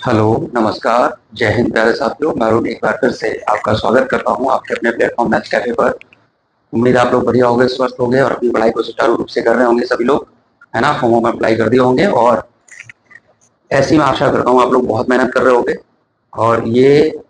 Hello, नमस्कार, जय हिंद प्यारे साथियों। मैं अरुण एक बार फिर से आपका स्वागत करता हूँ आपके अपने प्लेटफॉर्म मैथ्स कैफे पर। उम्मीद है आप लोग बढ़िया होंगे, स्वस्थ होंगे और अपनी पढ़ाई को सुचारू रूप से कर रहे होंगे सभी लोग, है ना। फॉर्म में अप्लाई कर दिए होंगे और ऐसी मैं आशा करता हूँ आप लोग बहुत मेहनत कर रहे होंगे। और ये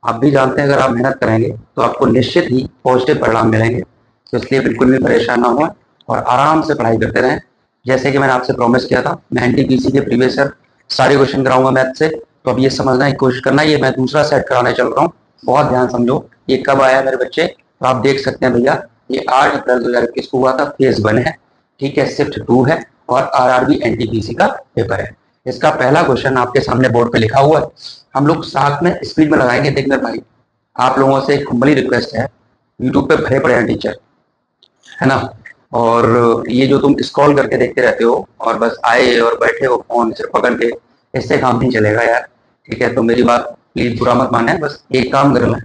आप भी जानते हैं, अगर आप मेहनत करेंगे तो आपको निश्चित ही पॉजिटिव परिणाम मिलेंगे। तो इसलिए बिल्कुल भी परेशान ना हो और आराम से पढ़ाई करते रहें। जैसे कि मैंने आपसे प्रॉमिस किया था, मैं एनटीपीसी के प्रीवियस ईयर सारे क्वेश्चन कराऊंगा मैथ से। तो अब ये समझना की कोशिश करना, ये मैं दूसरा सेट कराने चल रहा हूँ। बहुत ध्यान समझो, ये कब आया मेरे बच्चे, तो आप देख सकते हैं भैया, ये 8 अप्रैल 2021 को हुआ था। फेज 1 है, ठीक है, शिफ्ट 2 है और आरआरबी एनटीपीसी का पेपर है। इसका पहला क्वेश्चन आपके सामने बोर्ड पे लिखा हुआ है, हम लोग साथ में स्पीड में लगाएंगे। देखना भाई, आप लोगों से एक हम्बली रिक्वेस्ट है, यूट्यूब पे भरे पड़े हैं टीचर, है ना। और ये जो तुम स्क्रॉल करके देखते रहते हो और बस आए और बैठे हो फोन सिर्फ पकड़ के, इससे काम नहीं चलेगा यार। ठीक है, तो मेरी बात प्लीज बुरा मत माने, बस एक काम करना है,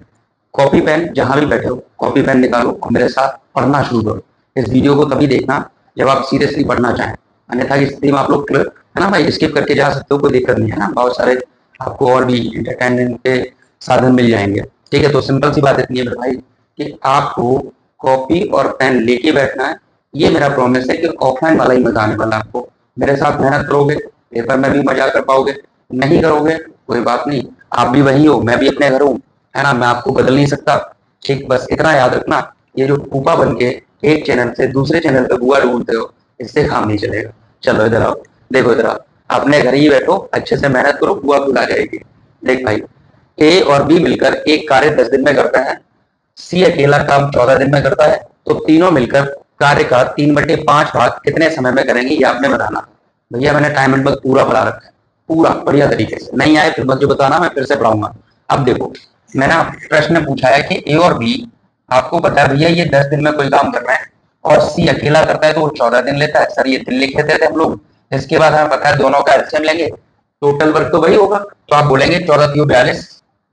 कॉपी पेन जहां भी बैठे हो कॉपी पेन निकालो और मेरे साथ पढ़ना शुरू करो। इस वीडियो को तभी देखना जब आप सीरियसली पढ़ना चाहें, अन्यथा की स्थिति में आप लोग, है ना भाई, स्किप करके जा सकते हो, कोई दिक्कत नहीं है ना। बहुत सारे आपको और भी इंटरटेनमेंट के साधन मिल जाएंगे। ठीक है, तो सिंपल सी बात इतनी है भाई कि आपको कॉपी और पेन लेके बैठना है। ये मेरा प्रॉमिस है कि ऑफलाइन वाला ही मजा आने वाला है आपको। मेरे साथ मेहनत करोगे, पेपर में भी मजा कर पाओगे। नहीं करोगे कोई बात नहीं, आप भी वही हो, मैं भी अपने घर हूँ, है ना। मैं आपको बदल नहीं सकता। ठीक, बस इतना याद रखना, ये जो फूफा बन के एक चैनल से दूसरे चैनल पे बुआ ढूंढते हो, इससे काम नहीं चलेगा। चलो इधर आओ, देखो इधर आओ, अपने घर ही बैठो, अच्छे से मेहनत करो, बुआ भुला जाएगी। देख भाई, ए और बी मिलकर एक कार्य 10 दिन में करते हैं, सी अकेला काम 14 दिन में करता है, तो तीनों मिलकर कार्य का 3/5 भाग कितने समय में करेंगे, ये आपने बताना। भैया मैंने टाइम एंड पूरा पढ़ा रखा है, पूरा बढ़िया तरीके से। नहीं आए फिर मुझे बताना, मैं फिर से पढ़ाऊंगा। अब देखो, मैंने प्रश्न पूछा है कि ए और बी, आपको पता है भैया ये 10 दिन में कोई काम कर रहे हैं और सी अकेला करता है तो वो 14 दिन लेता है। सर ये दिन लिख लेते थे हम लोग। इसके बाद हमें पता है दोनों का एलसीएम लेंगे, टोटल वर्क तो वही होगा। तो आप बोलेंगे 14×3 = 42,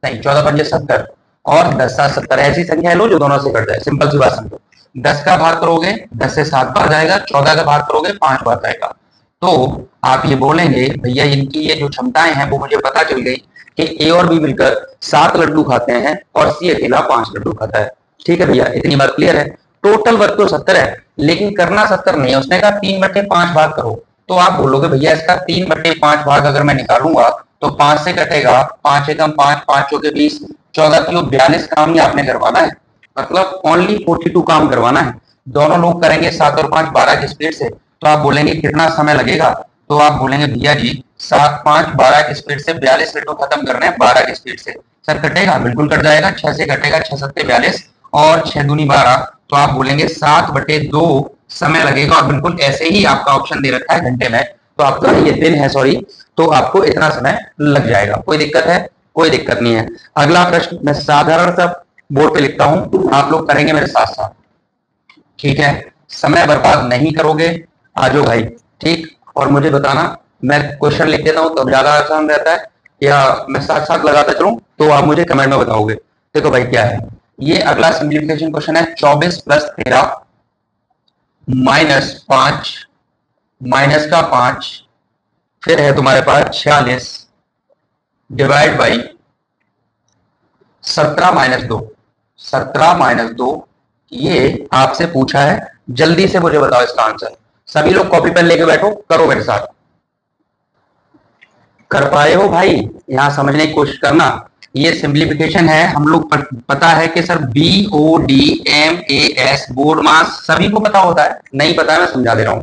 नहीं 14×5 = 70 और 10×7 = 70। ऐसी संख्या लो जो दोनों से कट जाए, सिंपल सी बात समझो। 10 का भाग करोगे 10 से 7 बार जाएगा, 14 का भाग करोगे 5 बार जाएगा। तो आप ये बोलेंगे भैया इनकी ये जो क्षमताएं हैं वो मुझे पता चल गई कि ए और बी मिलकर 7 लड्डू खाते हैं और सी अकेला 5 लड्डू खाता है। ठीक है भैया, इतनी बात क्लियर है। टोटल वर्क तो 70 है, लेकिन करना 70 नहीं है, उसने कहा 3/5 भाग करो। तो आप बोलोगे भैया इसका 3/5 भाग अगर मैं निकालूंगा तो 5 से कटेगा, 5 एकम 5, 5 चौके 20, 14×42 काम ही आपने करवाना है, मतलब ओनली 42 काम करवाना है। दोनों लोग करेंगे 7 और 5 12 की स्पीड से। तो आप बोलेंगे कितना समय लगेगा, तो आप बोलेंगे भैया जी 7 5 12 की स्पीड से 42 लड्डू खत्म करने हैं 12 की स्पीड से। सर कटेगा, बिल्कुल कट जाएगा, 6 से कटेगा, 6×7 = 42 और 6×2 = 12। तो आप बोलेंगे 7/2 समय लगेगा और बिल्कुल ऐसे ही आपका ऑप्शन दे रखा है घंटे में, तो आपका ये दिन है, सॉरी, तो आपको इतना समय लग जाएगा। कोई दिक्कत है? कोई दिक्कत नहीं है। अगला प्रश्न मैं साधारण सा बोर्ड पे लिखता हूं, आप लोग करेंगे मेरे साथ साथ, ठीक है। समय बर्बाद नहीं करोगे, आ जाओ भाई, ठीक। और मुझे बताना, मैं क्वेश्चन लिख देता हूं तो ज्यादा आसान रहता है, या मैं साथ साथ लगाता चलूं तो आप मुझे कमेंट में बताओगे। देखो भाई क्या है, ये अगला सिंप्लीफिकेशन क्वेश्चन है। 24 + 13 -5 माइनस का 5, फिर है तुम्हारे पास 46 डिवाइड बाई 17 - 2। 17 - 2 ये आपसे पूछा है, जल्दी से मुझे बताओ इसका आंसर। सभी लोग कॉपी पेन लेके बैठो, करो मेरे साथ। कर पाए हो भाई? यहां समझने की कोशिश करना। ये सिंप्लीफिकेशन है, हम लोग पता है कि सर BODMAS बोर्ड मास सभी को पता होता है, नहीं पता है मैं समझा दे रहा हूं।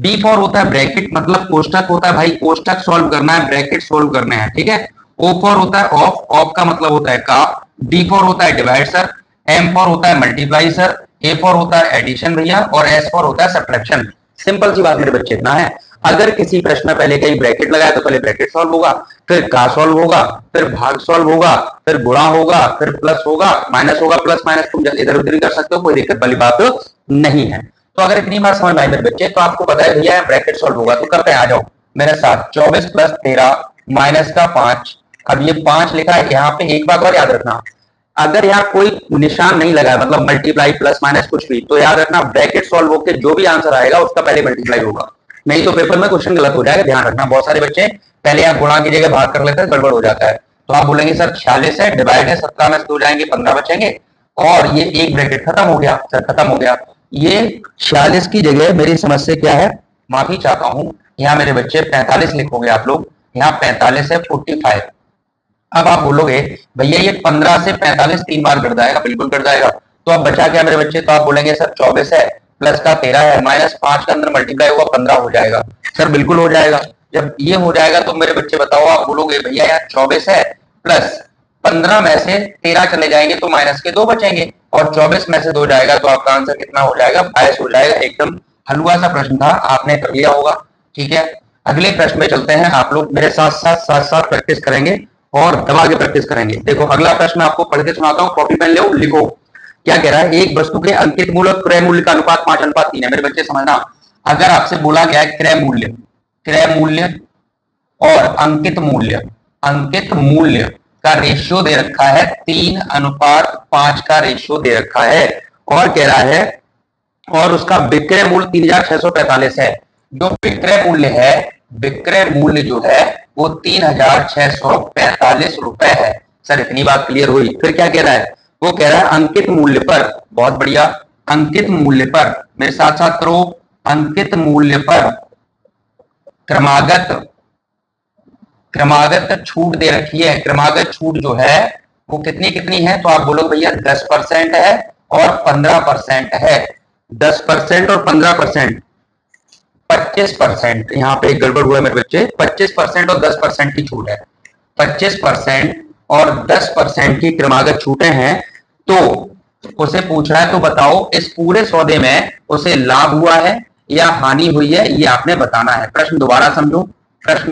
B फॉर होता है ब्रैकेट, मतलब कोष्टक होता है भाई, कोष्टक सॉल्व करना है, ब्रैकेट सॉल्व करने हैं, ठीक है। O फॉर होता है ऑफ, ऑफ का मतलब होता है का। D फॉर होता है डिवाइड सर, M फॉर होता है मल्टीप्लाई सर, A फॉर होता है एडिशन भैया, और S फॉर होता है सब्ट्रैक्शन। सिंपल सी बात मेरे बच्चे, इतना है। अगर किसी प्रश्न में पहले कहीं ब्रैकेट लगाया तो पहले ब्रैकेट सॉल्व होगा, फिर का सॉल्व होगा, फिर भाग सॉल्व होगा, फिर गुणा होगा, फिर प्लस होगा, माइनस होगा, प्लस माइनस तुम इधर उधर कर सकते हो, कोई दिक्कत वाली बात नहीं है। तो अगर इतनी बात समझ में आई मेरे बच्चे, तो आपको पता है भैया ब्रैकेट सॉल्व होगा, तो करते हैं, आ जाओ मेरे साथ। 24 + 13 माइनस का 5। अब ये 5 लिखा है, यहाँ पे एक बात और याद रखना, अगर यहाँ कोई निशान नहीं लगा, मतलब मल्टीप्लाई प्लस माइनस कुछ भी, तो याद रखना ब्रैकेट सॉल्व होकर जो भी आंसर आएगा उसका पहले मल्टीप्लाई होगा, नहीं तो पेपर में क्वेश्चन गलत हो जाएगा। ध्यान रखना, बहुत सारे बच्चे पहले आप गुणा की जगह भाग कर लेते हैं, गड़बड़ हो जाता है। तो आप बोलेंगे सर 46 है, डिवाइड है, 17 में से 2 जाएंगे, 15 बचेंगे, और ये एक ब्रैकेट खत्म हो गया सर, खत्म हो गया। ये 46 की जगह मेरी समझ से क्या है, माफी चाहता हूं, यहाँ मेरे बच्चे 45 लिखोगे आप लोग, यहाँ 45 है 45। अब आप बोलोगे भैया ये 15 से 45 3 बार कट जाएगा, बिल्कुल कट जाएगा। तो अब बचा क्या मेरे बच्चे, तो आप बोलेंगे सर 24 है, प्लस का 13 है, माइनस 5 का अंदर मल्टीप्लाई होगा 15 हो जाएगा। सर बिल्कुल हो जाएगा। जब ये हो जाएगा तो मेरे बच्चे बताओ, आप बोलोगे भैया यहाँ 24 है, प्लस 15 में से 13 चले जाएंगे तो माइनस के 2 बचेंगे, और 24 में से 2 जाएगा तो आपका आंसर कितना हो जाएगा, 22 हो जाएगा। एकदम हलवा सा प्रश्न था, आपने कर लिया होगा। ठीक है, अगले प्रश्न में चलते हैं। आप लोग मेरे साथ प्रैक्टिस करेंगे और दबा के प्रैक्टिस करेंगे। देखो अगला प्रश्न आपको पढ़ के सुनाता हूँ, कॉपी पेन लो, लिखो। क्या कह रहा है, एक वस्तु के अंकित मूल्य और क्रय मूल्य का अनुपात 5:3 है। मेरे बच्चे समझना, अगर आपसे बोला गया है क्रय मूल्य और अंकित मूल्य का रेशियो दे रखा है 3:5 का रेशियो दे रखा है, और कह रहा है और उसका विक्रय मूल्य 3645 है। जो विक्रय मूल्य जो है वो 3645 रुपए है। सर इतनी बात क्लियर हुई। फिर क्या कह रहा है, वो कह रहा है अंकित मूल्य पर, बहुत बढ़िया, अंकित मूल्य पर मेरे साथ साथ करो, अंकित मूल्य पर क्रमागत छूट दे रखी है। क्रमागत छूट जो है वो कितनी है, तो आप बोलो भैया 10% है और 15% है। 10% और 15%, 25%। यहाँ पे एक गड़बड़ हुआ है मेरे बच्चे, 25% और 10% की छूट है। 25% और 10% की क्रमागत छूटें हैं। तो उसे पूछ रहा है, तो बताओ इस पूरे सौदे में उसे लाभ हुआ है या हानि हुई है, ये आपने बताना है। प्रश्न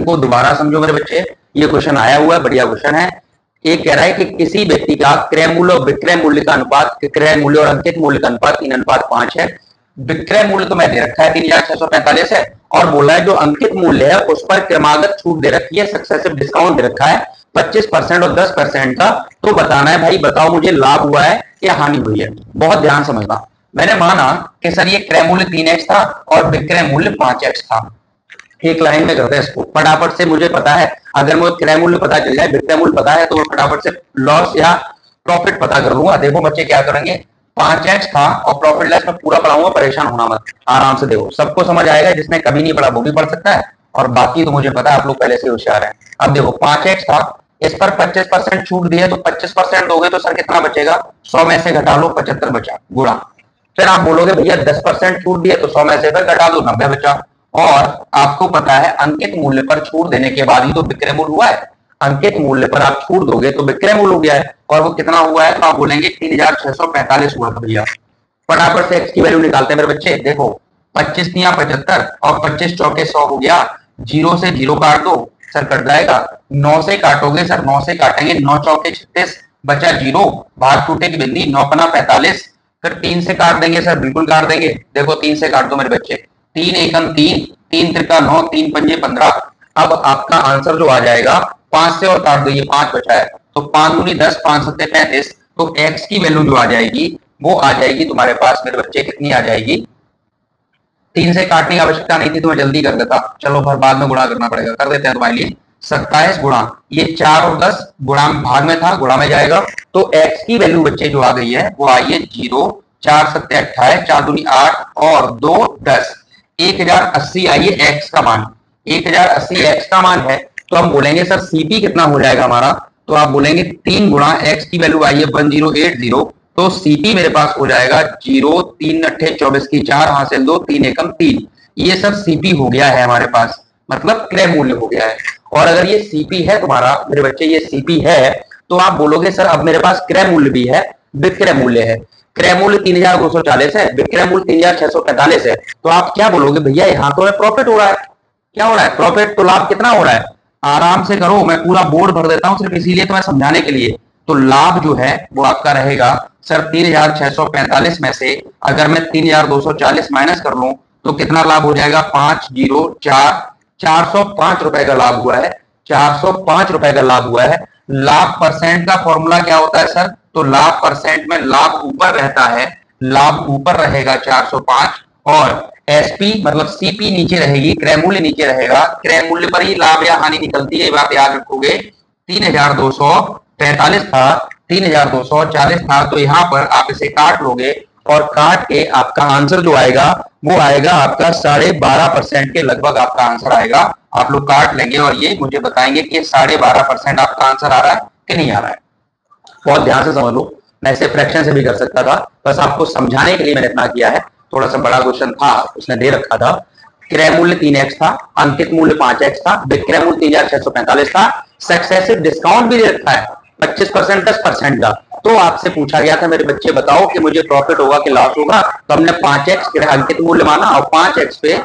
को दोबारा समझो मेरे बच्चे। ये क्वेश्चन आया हुआ है, बढ़िया क्वेश्चन है। एक कह रहा है कि किसी व्यक्ति का क्रय मूल्य और विक्रय मूल्य का अनुपात, क्रय मूल्य और अंकित मूल्य का अनुपात 3:5 है। विक्रय मूल्य तो मैं दे रखा है 3645 है, और बोला है जो अंकित मूल्य है उस पर क्रमागत छूट दे रखी है, सक्सेसिव डिस्काउंट दे रखा है 25% और 10% का। तो बताना है भाई, बताओ मुझे लाभ हुआ है या हानि हुई है। बहुत ध्यान समझना। मैंने माना कि सर ये क्रय मूल्य 3x था और विक्रय मूल्य 5x था। एक लाइन में करते हैं इसको फटाफट से। मुझे पता है अगर मुझे क्रय मूल्य पता चल जाए, विक्रय मूल्य पता है, तो मैं फटाफट से लॉस या प्रॉफिट पता कर लूंगा। देखो बच्चे क्या करेंगे, 5x था और प्रॉफिट लॉस में पूरा पढ़ाऊंगा, परेशान होना मत, आराम से देखो, सबको समझ आएगा। जिसने कभी नहीं पढ़ा वो भी पढ़ सकता है, और बाकी तो मुझे पता है आप लोग पहले से होशियार हैं। अब देखो 5x था, इस पर 25% छूट दी है, तो 25% दोगे तो सर कितना बचेगा, 100 में से घटा लो 75 बचा, गुणा। फिर आप बोलोगे भैया 10% छूट दी है, तो 100 में से फिर घटा दो 90 बचा। और आपको पता है अंकित मूल्य पर छूट देने के बाद ही तो विक्रय मूल्य हुआ है। अंकित मूल्य पर आप छूट दोगे तो विक्रय मूल्य हो गया है, और वो कितना हुआ है, तो आप बोलेंगे 3645 हुआ था भैया। फटाफट से x की वैल्यू निकालते हैं मेरे बच्चे। देखो 25 तिया 75 और 25 चौके 100 हो गया, 0 से 0 काट दो सर, कट जाएगा। 9 से काटोगे सर, 9 से काटेंगे, 9 चौके 36, बचा 0, भाग टूटे की बिंदी, 9 पना 45। फिर 3 से काट देंगे सर, बिल्कुल काट देंगे। देखो 3 से काट दो मेरे बच्चे, 3 एकम 3, 3 त्रिका 9, 3 पंजे 15। अब आपका आंसर जो आ जाएगा, 5 से और काट दो, ये 5 बचा है, तो 5 दूनी 10, 5 सत्ते 35। तो x की वैल्यू जो आ जाएगी वो आ जाएगी तुम्हारे पास मेरे बच्चे, कितनी आ जाएगी, 3 से काटने की आवश्यकता नहीं थी तो मैं जल्दी कर देता, चलो फिर बाद में गुणा करना पड़ेगा, कर देते हैं तुम्हारे लिए। 27 गुणा ये 4 और 10 गुणा भाग में था, गुणा में जाएगा। तो x की वैल्यू बच्चे जो आ गई है वो आई है 0, 4 सत्ते 28, 4 दूनी 8 और 2 10, 1080 आई है x का मान। 1080 x का मान है, तो हम बोलेंगे सर सीपी कितना हो जाएगा हमारा, तो आप बोलेंगे 3 गुणा x की वैल्यू आई है 1080, तो सीपी मेरे पास हो जाएगा 0, 3 अट्ठे 24 की 4 हासिल 2, 3 एकम 3। ये सब सीपी हो गया है हमारे पास, मतलब क्रय मूल्य हो गया है। और अगर ये सीपी है तुम्हारा मेरे बच्चे, ये सीपी है, तो आप बोलोगे सर अब मेरे पास क्रय मूल्य भी है, विक्रय मूल्य है। क्रय मूल्य 3240 है, विक्रय मूल्य 3645 है। तो आप क्या बोलोगे, भैया यहाँ तो प्रॉफिट हो रहा है। क्या हो रहा है, प्रॉफिट। तो लाभ कितना हो रहा है, आराम से करो, मैं पूरा बोर्ड भर देता हूं सिर्फ इसीलिए तो मैं समझाने के लिए। तो लाभ जो है वो आपका रहेगा सर 3645 में से अगर मैं 3240 माइनस कर लूं तो कितना लाभ हो जाएगा, 405 रुपए का लाभ हुआ है। 405 रुपए का लाभ हुआ है। लाभ परसेंट का फॉर्मूला क्या होता है सर, तो लाभ परसेंट में लाभ ऊपर रहता है, लाभ ऊपर रहेगा 405, और एसपी मतलब सीपी नीचे रहेगी, क्रय मूल्य नीचे रहेगा, क्रय मूल्य पर ही लाभ या हानि निकलती है, ये बात याद रखोगे। 3245 था, 3240 था, तो यहां पर आप इसे काट लोगे और काट के आपका आंसर जो आएगा वो आएगा आपका 12.5% के लगभग आपका आंसर आएगा। आप लोग काट लेंगे और ये मुझे बताएंगे कि 12.5% आपका आंसर आ रहा है कि नहीं आ रहा है। बहुत ध्यान से समझ लो, मैं इसे फ्रैक्शन से भी कर सकता था, बस आपको समझाने के लिए मैंने इतना किया है। थोड़ा सा बड़ा क्वेश्चन था, उसने दे रखा था, क्रय मूल्य 3x था, अंकित मूल्य 5x था, विक्रय मूल्य 3645 था, सक्सेसिव डिस्काउंट भी दे रखा है 25%, 10% का। तो आपसे पूछा गया था मेरे बच्चे बताओ कि मुझे प्रॉफिट होगा कि लॉस होगा, तो हमने 5x अंकित मूल्य माना और 5x पे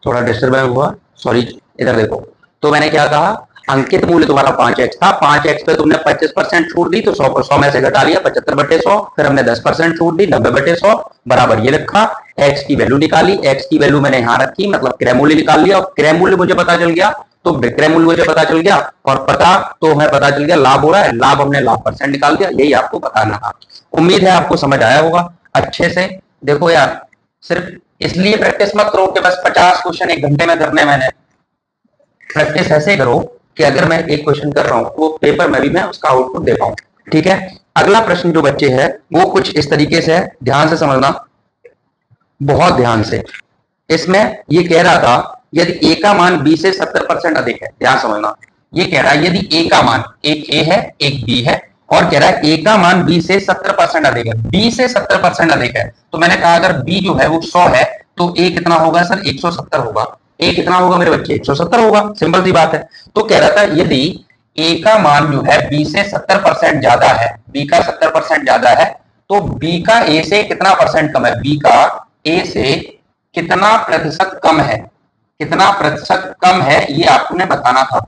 थोड़ा डिस्टर्बेंस हुआ, सॉरी, इधर देखो। तो मैंने क्या कहा, अंकित मूल्य तुम्हारा 5x था, 5x पे तुमने 25% छूट दी तो 100 में से घटा लिया 75/100, फिर हमने 10% छूट दी 90/100 बराबर ये रखा, x की वैल्यू निकाली, x की वैल्यू मैंने यहां रखी, मतलब क्रय मूल्य निकाल लिया, और क्रय मूल्य मुझे पता चल गया तो विक्रय मूल्य मुझे पता चल गया, और पता तो हमें पता चल गया लाभ हो रहा है, लाभ हमने लाभ परसेंट निकाल दिया, यही आपको बताना था। उम्मीद है आपको समझ आया होगा अच्छे से। देखो यार, सिर्फ इसलिए प्रैक्टिस मत करो कि बस 50 क्वेश्चन 1 घंटे में करने, मैंने प्रैक्टिस ऐसे करो कि अगर मैं एक क्वेश्चन कर रहा हूं तो पेपर में भी मैं उसका आउटपुट दे पाऊं। ठीक है, अगला प्रश्न जो बच्चे है वो कुछ इस तरीके से है, ध्यान से समझना, बहुत ध्यान से। इसमें ये कह रहा था यदि ए का मान बी से 70% अधिक है, ध्यान समझना, ये कह रहा है यदि ए का मान, एक ए है एक बी है, और कह रहा है ए का मान बी से 70% अधिक है, बी से 70% अधिक है, तो मैंने कहा अगर बी जो है वो 100 है तो ए कितना होगा सर, 170 होगा। ए कितना होगा मेरे बच्चे, 170 होगा, सिंपल सी बात है। तो कह रहा था यदि ए का मान जो है बी से 70% ज्यादा है, बी का 70% ज्यादा है, तो बी का ए से कितना परसेंट कम है, बी का ए से कितना प्रतिशत कम है, कितना प्रतिशत कम है, ये आपने बताना था।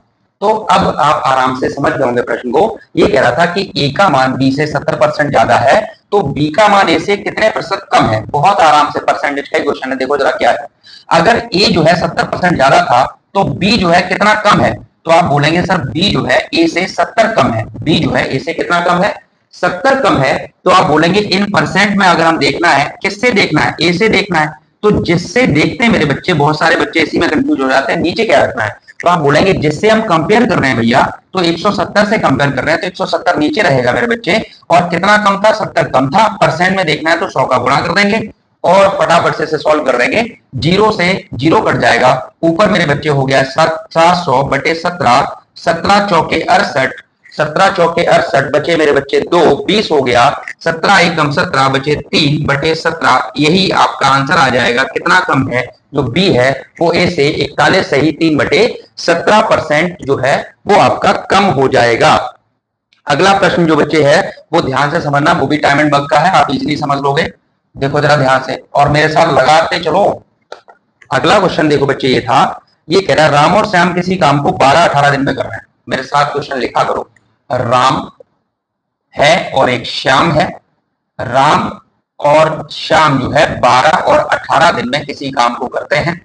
तो अब आप आराम से समझ जाओगे प्रश्न को। ये कह रहा था कि ए का मान बी से 70% ज्यादा है, तो बी का मान ए से कितने प्रतिशत कम है। बहुत आराम से परसेंटेज का क्वेश्चन है, देखो जरा क्या है। अगर ए जो है 70% ज्यादा था तो बी जो है कितना कम है, तो आप बोलेंगे सर बी जो है ए से 70 कम है, बी जो है ए से कितना कम है, 70 कम है। तो आप बोलेंगे इन परसेंट में अगर हम देखना है, किससे देखना है, ए से देखना है, तो जिससे देखते हैं मेरे बच्चे, बहुत सारे बच्चे इसी में कंफ्यूज हो जाते हैं, नीचे क्या रखना है, तो आप बोलेंगे जिससे हम कंपेयर कर रहे हैं भैया, तो 170 से कंपेयर कर रहे हैं, तो 170 नीचे रहेगा मेरे बच्चे, और कितना कम था, 70 कम था, परसेंट में देखना है तो 100 का गुणा कर देंगे और फटाफट से सॉल्व कर देंगे, 0 से 0 कट जाएगा, ऊपर मेरे बच्चे हो गया 700/17, 17 चौके 68, 17 चौके 68 बचे मेरे बच्चे 2, 20 हो गया, 17 एकम 17 बचे 3/17, यही आपका आंसर आ जाएगा। कितना कम है, जो बी है वो ए से 41 सही 3/17% जो है वो आपका कम हो जाएगा। अगला प्रश्न जो बच्चे है वो ध्यान से समझना, वो भी टाइम एंड वर्क का है, आप इजीली समझ लोगे। देखो जरा ध्यान से और मेरे साथ लगाते चलो। अगला क्वेश्चन देखो बच्चे, ये था, ये कह रहा है राम और श्याम किसी काम को 12-18 दिन में कर रहे हैं। मेरे साथ क्वेश्चन लिखा करो, राम है और एक श्याम है, राम और श्याम जो है 12 और 18 दिन में किसी काम को करते हैं,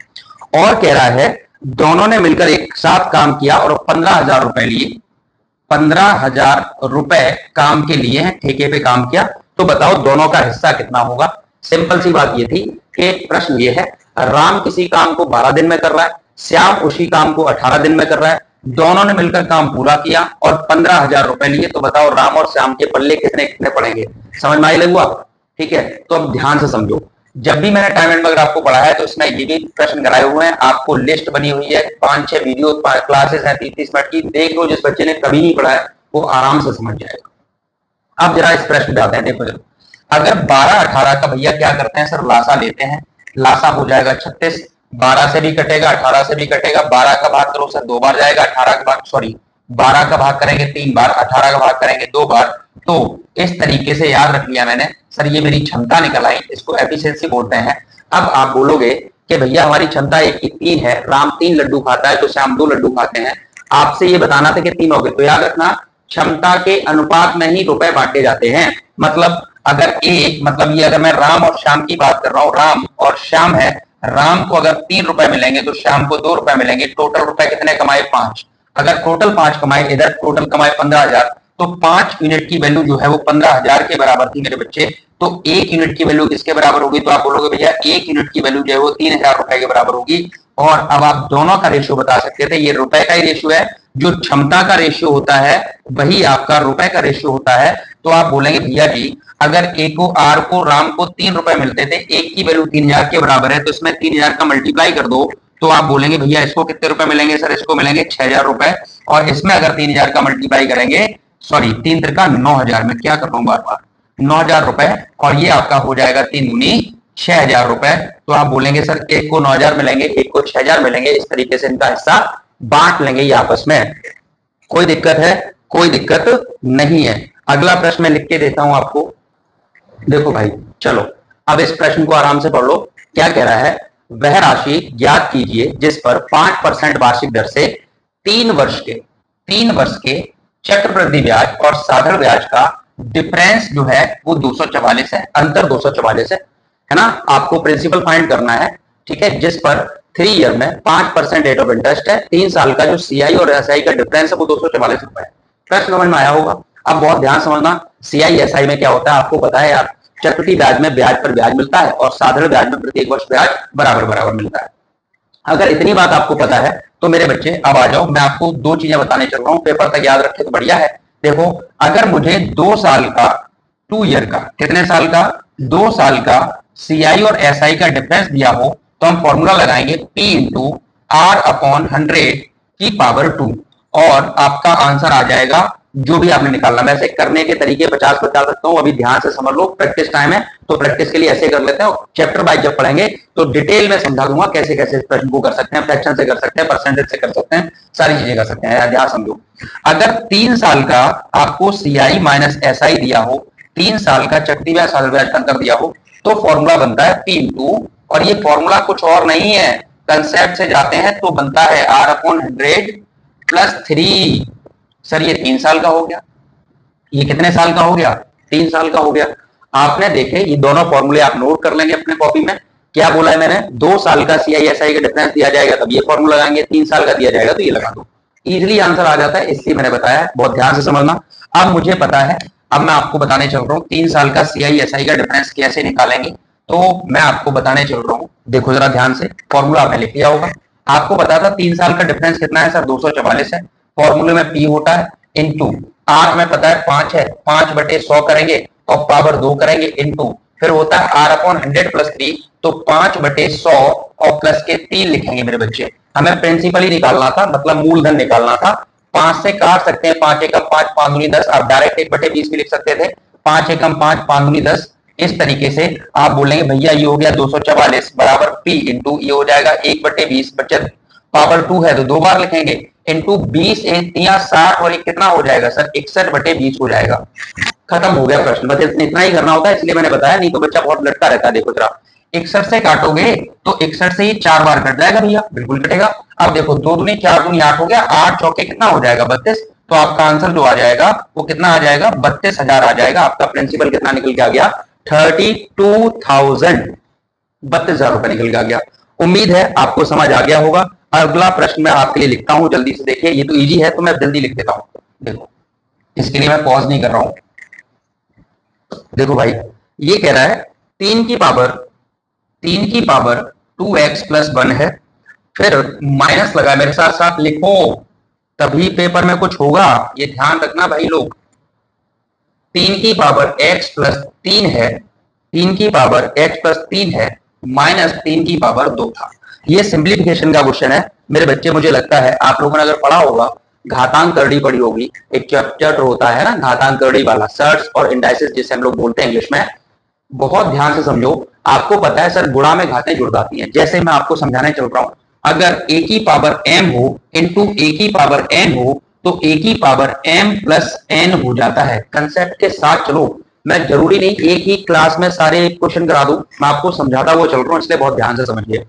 और कह रहा है दोनों ने मिलकर एक साथ काम किया और 15,000 रुपए लिए, 15,000 रुपए काम के लिए हैं, ठेके पे काम किया, तो बताओ दोनों का हिस्सा कितना होगा। सिंपल सी बात ये थी कि प्रश्न ये है, राम किसी काम को 12 दिन में कर रहा है, श्याम उसी काम को 18 दिन में कर रहा है, दोनों ने मिलकर काम पूरा किया और 15,000 रुपए लिए, तो बताओ राम और श्याम के पल्ले कितने कितने पड़ेंगे। समझ में आई लगुआ, ठीक है। तो अब ध्यान से समझो, जब भी मैंने टाइम एंड वर्क आपको पढ़ाया है तो इसमें ये भी प्रश्न कराए हुए हैं, आपको लिस्ट बनी हुई है, 5-6 वीडियो क्लासेस हैं 30-30 मिनट की, देख लो, जिस बच्चे ने कभी नहीं पढ़ा है वो आराम से समझ जाएगा। अब जरा इस प्रश्न पे आते हैं, देखो जरा, अगर 12-18 का भैया क्या करते हैं सर, लासा लेते हैं, लासा हो जाएगा 36, 12 से भी कटेगा 18 से भी कटेगा, 12 का भाग करो सर 2 बार जाएगा, 18 का भाग, सॉरी 12 का भाग करेंगे 3 बार, 18 का भाग करेंगे 2 बार। तो इस तरीके से याद रख लिया मैंने, सर ये मेरी क्षमता निकल आई, इसको एफिशिएंसी बोलते हैं। अब आप बोलोगे कि भैया हमारी क्षमता 1 की 3 है, राम 3 लड्डू खाता है तो श्याम 2 लड्डू खाते हैं, आपसे ये बताना था कि 3 हो गए, तो याद रखना क्षमता के अनुपात में ही रुपए बांटे जाते हैं। मतलब अगर ए, मतलब ये अगर मैं राम और श्याम की बात कर रहा हूं, राम और श्याम है, राम को अगर 3 रुपए मिलेंगे तो श्याम को 2 रुपए मिलेंगे, टोटल रुपए कितने कमाए, 5। अगर टोटल 5 कमाए, इधर टोटल कमाए 15,000, तो 5 यूनिट की वैल्यू जो है वो 15,000 के बराबर थी मेरे बच्चे। तो 1 यूनिट की वैल्यू किसके बराबर होगी? तो आप बोलोगे भैया 1 यूनिट की वैल्यू जो है वो 3,000 रुपए के बराबर होगी। और अब आप दोनों का रेशियो बता सकते थे, ये रुपए का ही रेशियो है, जो क्षमता का रेशियो होता है वही आपका रुपए का रेशियो होता है। तो आप बोलेंगे भैया जी अगर ए को आर को राम को 3 रुपए मिलते थे, एक की वैल्यू 3,000 के बराबर है, तो इसमें 3,000 का मल्टीप्लाई कर दो, तो आप बोलेंगे भैया इसको कितने रुपए मिलेंगे? सर इसको मिलेंगे 6,000 रुपए। और इसमें अगर 3,000 का मल्टीप्लाई करेंगे, सॉरी 3 त्रिका 9,000, में क्या कर रहा हूं बार बार, 9,000 रुपए, और ये आपका हो जाएगा 3 दूनी 6,000 रुपए। तो आप बोलेंगे सर एक को 9,000 मिलेंगे, एक को 6,000 मिलेंगे, इस तरीके से इनका हिस्सा बांट लेंगे ये आपस में। कोई दिक्कत है? कोई दिक्कत नहीं है। अगला प्रश्न मैं लिख के देता हूं आपको। देखो भाई चलो अब इस प्रश्न को आराम से पढ़ लो। क्या कह रहा है? वह राशि ज्ञात कीजिए जिस पर 5% वार्षिक दर से 3 वर्ष के चक्रवृद्धि ब्याज और साधारण ब्याज का डिफरेंस जो है वो 244 है, अंतर 244 है ना। आपको प्रिंसिपल फाइंड करना है, ठीक है, जिस पर 3 ईयर में 5% रेट ऑफ इंटरेस्ट है, 3 साल का जो सीआई और एसआई का डिफरेंस है वो 244 रुपए है। प्रश्न समझ में आया होगा। अब बहुत ध्यान समझना, सीआई एसआई में क्या होता है आपको पता है यार, चक्रवृद्धि ब्याज में ब्याज पर ब्याज मिलता है और साधारण ब्याज में प्रत्येक वर्ष ब्याज बराबर बराबर मिलता है। अगर इतनी बात आपको पता है तो मेरे बच्चे अब आ जाओ, मैं आपको 2 चीजें बताने चल रहा हूं, पेपर तक याद रखे तो बढ़िया है। देखो अगर मुझे 2 साल का, 2 ईयर का, कितने साल का? 2 साल का सीआई और एसआई का डिफरेंस दिया हो तो हम फॉर्मूला लगाएंगे P इंटू आर अपॉन 100 की पावर 2 और आपका आंसर आ जाएगा जो भी आपने निकालना। वैसे करने के तरीके 50 बता सकता हूं, अभी ध्यान से समझ लो, प्रैक्टिस टाइम है तो प्रैक्टिस के लिए ऐसे कर लेते हैं। चैप्टर बाय जब पढ़ेंगे तो डिटेल में समझा दूंगा कैसे कैसे प्रश्न को कर सकते हैं, फ्रैक्शन से कर सकते हैं, परसेंटेज से कर सकते हैं, सारी चीजें कर सकते हैं। ध्यान समझो, अगर 3 साल का आपको सीआई माइनस एसआई दिया हो, 3 साल का चक्रवृद्धि ब्याज साधारण ब्याज का अंतर दिया हो, तो फॉर्मूला बनता है P इंटू, और ये फॉर्मूला कुछ और नहीं है, कंसेप्ट से जाते हैं तो बनता है R अपॉन 100 प्लस 3। सर ये 3 साल का हो गया, ये कितने साल का हो गया? 3 साल का हो गया। आपने देखे ये दोनों फॉर्मूले आप नोट कर लेंगे अपने कॉपी में। क्या बोला है मैंने? 2 साल का सीआई एसआई का डिफरेंस दिया जाएगा तब ये फॉर्मूला लगाएंगे, 3 साल का दिया जाएगा तो ये लगा दो, इजीली आंसर आ जाता है, इसलिए मैंने बताया, बहुत ध्यान से समझना। अब मुझे पता है, अब मैं आपको बताने चल रहा हूँ 3 साल का सीआई एसआई का डिफरेंस कैसे निकालेंगे। तो मैं आपको बताने चल रहा हूँ, देखो जरा ध्यान से, फॉर्मूला आपने लिख लिया होगा। आपको पता था 3 साल का डिफरेंस कितना है सर? 244 है। फॉर्मूले में P होता है इंटू आर में पता है 5 है, 5/100 करेंगे और पावर 2 करेंगे इंटू, फिर होता है R अपॉन 100 प्लस 3, तो 5/100 और प्लस के 3 लिखेंगे मेरे बच्चे। हमें प्रिंसिपल ही निकालना था, मतलब मूलधन निकालना था। 5 से काट सकते हैं, 5 एकम 5, 5 दूनी 10, आप डायरेक्ट 1/20 भी लिख सकते थे, 5 एकम 5, 5 दूनी 10। इस तरीके से आप बोलेंगे भैया ये हो गया 244 बराबर P इंटू ये हो जाएगा 1/20, बचत पावर 2 है तो 2 बार लिखेंगे, इंटू 20 या 60 और कितना हो जाएगा सर? 61/20 हो जाएगा। खत्म हो गया प्रश्न, बस इतना ही करना होता है, इसलिए मैंने बताया, नहीं तो बच्चा बहुत लटका रहता है। देखो जरा 61 से काटोगे तो 61 से ही 4 बार कट जाएगा भैया, बिल्कुल कटेगा। अब देखो 2 दूनी 4 दूनी 8 हो गया, 8 चौके कितना हो जाएगा? 32। तो आपका आंसर जो आ जाएगा वो कितना आ जाएगा? 32,000 आ जाएगा। आपका प्रिंसिपल कितना निकल के आ गया? 32,000, 32,000 रुपए निकल के आ गया। उम्मीद है आपको समझ आ गया होगा। अगला प्रश्न मैं आपके लिए लिखता हूं, जल्दी से देखिए, ये तो इजी है तो मैं जल्दी लिख देता हूं। देखो इसके लिए मैं पॉज नहीं कर रहा हूं। देखो भाई ये कह रहा है 3 की पावर 2x प्लस 1 है, फिर माइनस लगा, मेरे साथ साथ लिखो तभी पेपर में कुछ होगा, ये ध्यान रखना भाई लोग। 3 की पावर x प्लस 3 है, 3 की पावर x प्लस 3 है, माइनस 3 की पावर 2 था। ये सिंप्लीफिकेशन का क्वेश्चन है मेरे बच्चे। मुझे लगता है आप लोगों ने अगर पढ़ा होगा, घातांक करड़ी पढ़ी होगी, एक चैप्टर होता है ना घातांक करड़ी वाला, सर्ट्स और इंडाइसेस जिसे हम लोग बोलते हैं इंग्लिश में। बहुत ध्यान से समझो, आपको पता है सर गुणा में घातें जुड़ जाती हैं। जैसे मैं आपको समझाने चल रहा हूं, अगर a की पावर m हो इंटू a की पावर n हो तो a की पावर m प्लस n हो जाता है। कंसेप्ट के साथ चलो, मैं जरूरी नहीं एक ही क्लास में सारे क्वेश्चन करा दूं, मैं आपको समझाता हुआ चल रहा हूं, इसलिए बहुत ध्यान से समझिए।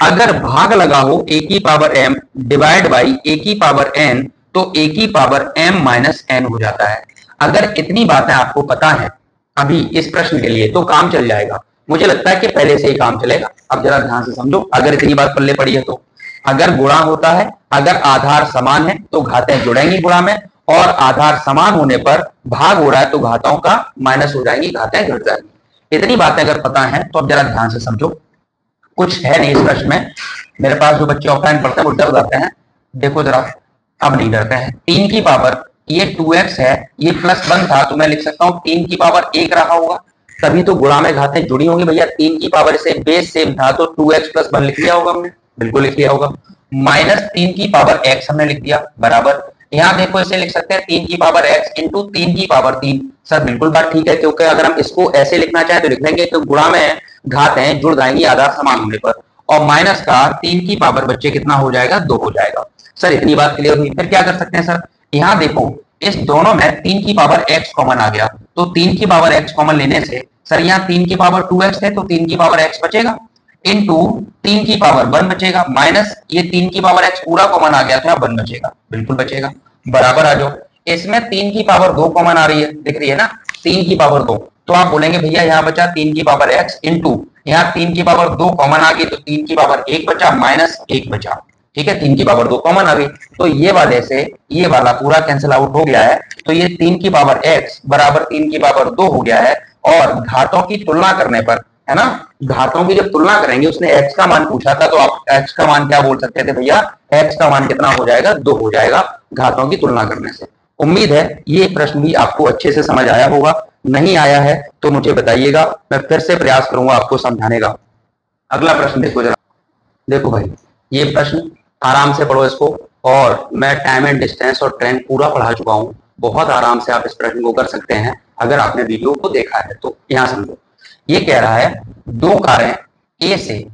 अगर भाग लगा हो a की power m divide by a की पावर n तो a की पावर m माइनस n हो जाता है। अगर इतनी बातें आपको पता है अभी इस प्रश्न के लिए तो काम चल जाएगा। मुझे लगता है कि पहले से ही काम चलेगा। अब जरा ध्यान से समझो, अगर इतनी बात पल्ले पड़ी है तो अगर गुणा होता है, अगर आधार समान है तो घातें जुड़ेंगी गुणा में, और आधार समान होने पर भाग हो रहा है तो घाताओं का माइनस हो जाएंगी, घातें घट जाएंगी। इतनी बातें अगर पता है तो अब जरा ध्यान से समझो, कुछ है नहीं इस प्रश्न में। मेरे पास जो बच्चे ऑफलाइन पढ़ते हैं वो डर जाते हैं, देखो जरा, अब नहीं डरते हैं। 3 की पावर, ये 2x है, ये +1 था तो मैं लिख सकता हूँ 3 की पावर 1 रहा होगा, तभी तो गुणा में घातें जुड़ी होंगी भैया। 3 की पावर से बेस सेम था तो 2x + 1 लिख लिया होगा हमने, बिल्कुल लिख लिया होगा। -3 की पावर x हमने लिख दिया बराबर, यहाँ देखो इसे लिख सकते हैं 3 की पावर x इंटू 3 की पावर 3। सर बिल्कुल बात ठीक है, क्योंकि अगर हम इसको ऐसे लिखना चाहें तो लिख लेंगे, तो गुणा में घातें जुड़ जाएंगी आधार समान होने पर, और माइनस का 3 की पावर बच्चे कितना हो जाएगा, 2 हो जाएगा। सर इतनी बात क्लियर हुई। फिर क्या कर सकते हैं सर, यहाँ देखो इस दोनों में 3 की पावर x कॉमन आ गया, तो 3 की पावर x कॉमन लेने से सर यहाँ 3 की पावर 2x है तो 3 की पावर x बचेगा, इंटू 3 की पावर 1 बचेगा, माइनस ये 3 की पावर x पूरा कॉमन आ गया तो यहाँ 1 बचेगा, बिल्कुल बचेगा। बराबर आ जाओ, इसमें 3 की पावर 2 कॉमन आ रही है, दिख रही है ना, 3 की पावर 2, तो आप बोलेंगे भैया यहाँ बचा 3 की पावर x इंटू यहाँ 3 की पावर 2 कॉमन आ गई तो 3 की पावर 1 बचा, माइनस 1 बचा। ठीक है, 3 की पावर 2 कॉमन आ गई, तो ये वाले से ये वाला पूरा कैंसिल आउट हो गया है, तो ये 3 की पावर x बराबर 3 की पावर 2 हो गया है। और घातों की तुलना करने पर, है ना, घातों की जब तुलना करेंगे, उसने x का मान पूछा था तो आप x का मान क्या बोल सकते थे भैया, x का मान कितना हो जाएगा, 2 हो जाएगा घातों की तुलना करने से। उम्मीद है ये प्रश्न भी आपको अच्छे से समझ आया होगा, नहीं आया है तो मुझे बताइएगा, मैं फिर से प्रयास करूंगा आपको समझाने का। अगला प्रश्न देखो जरा, देखो भाई ये प्रश्न आराम से पढ़ो इसको, और मैं टाइम एंड डिस्टेंस और ट्रेंड पूरा पढ़ा चुका हूं, बहुत आराम से आप इस प्रश्न को कर सकते हैं अगर आपने वीडियो को देखा है तो। यहां समझो, ये कह रहा है दो कारें ए से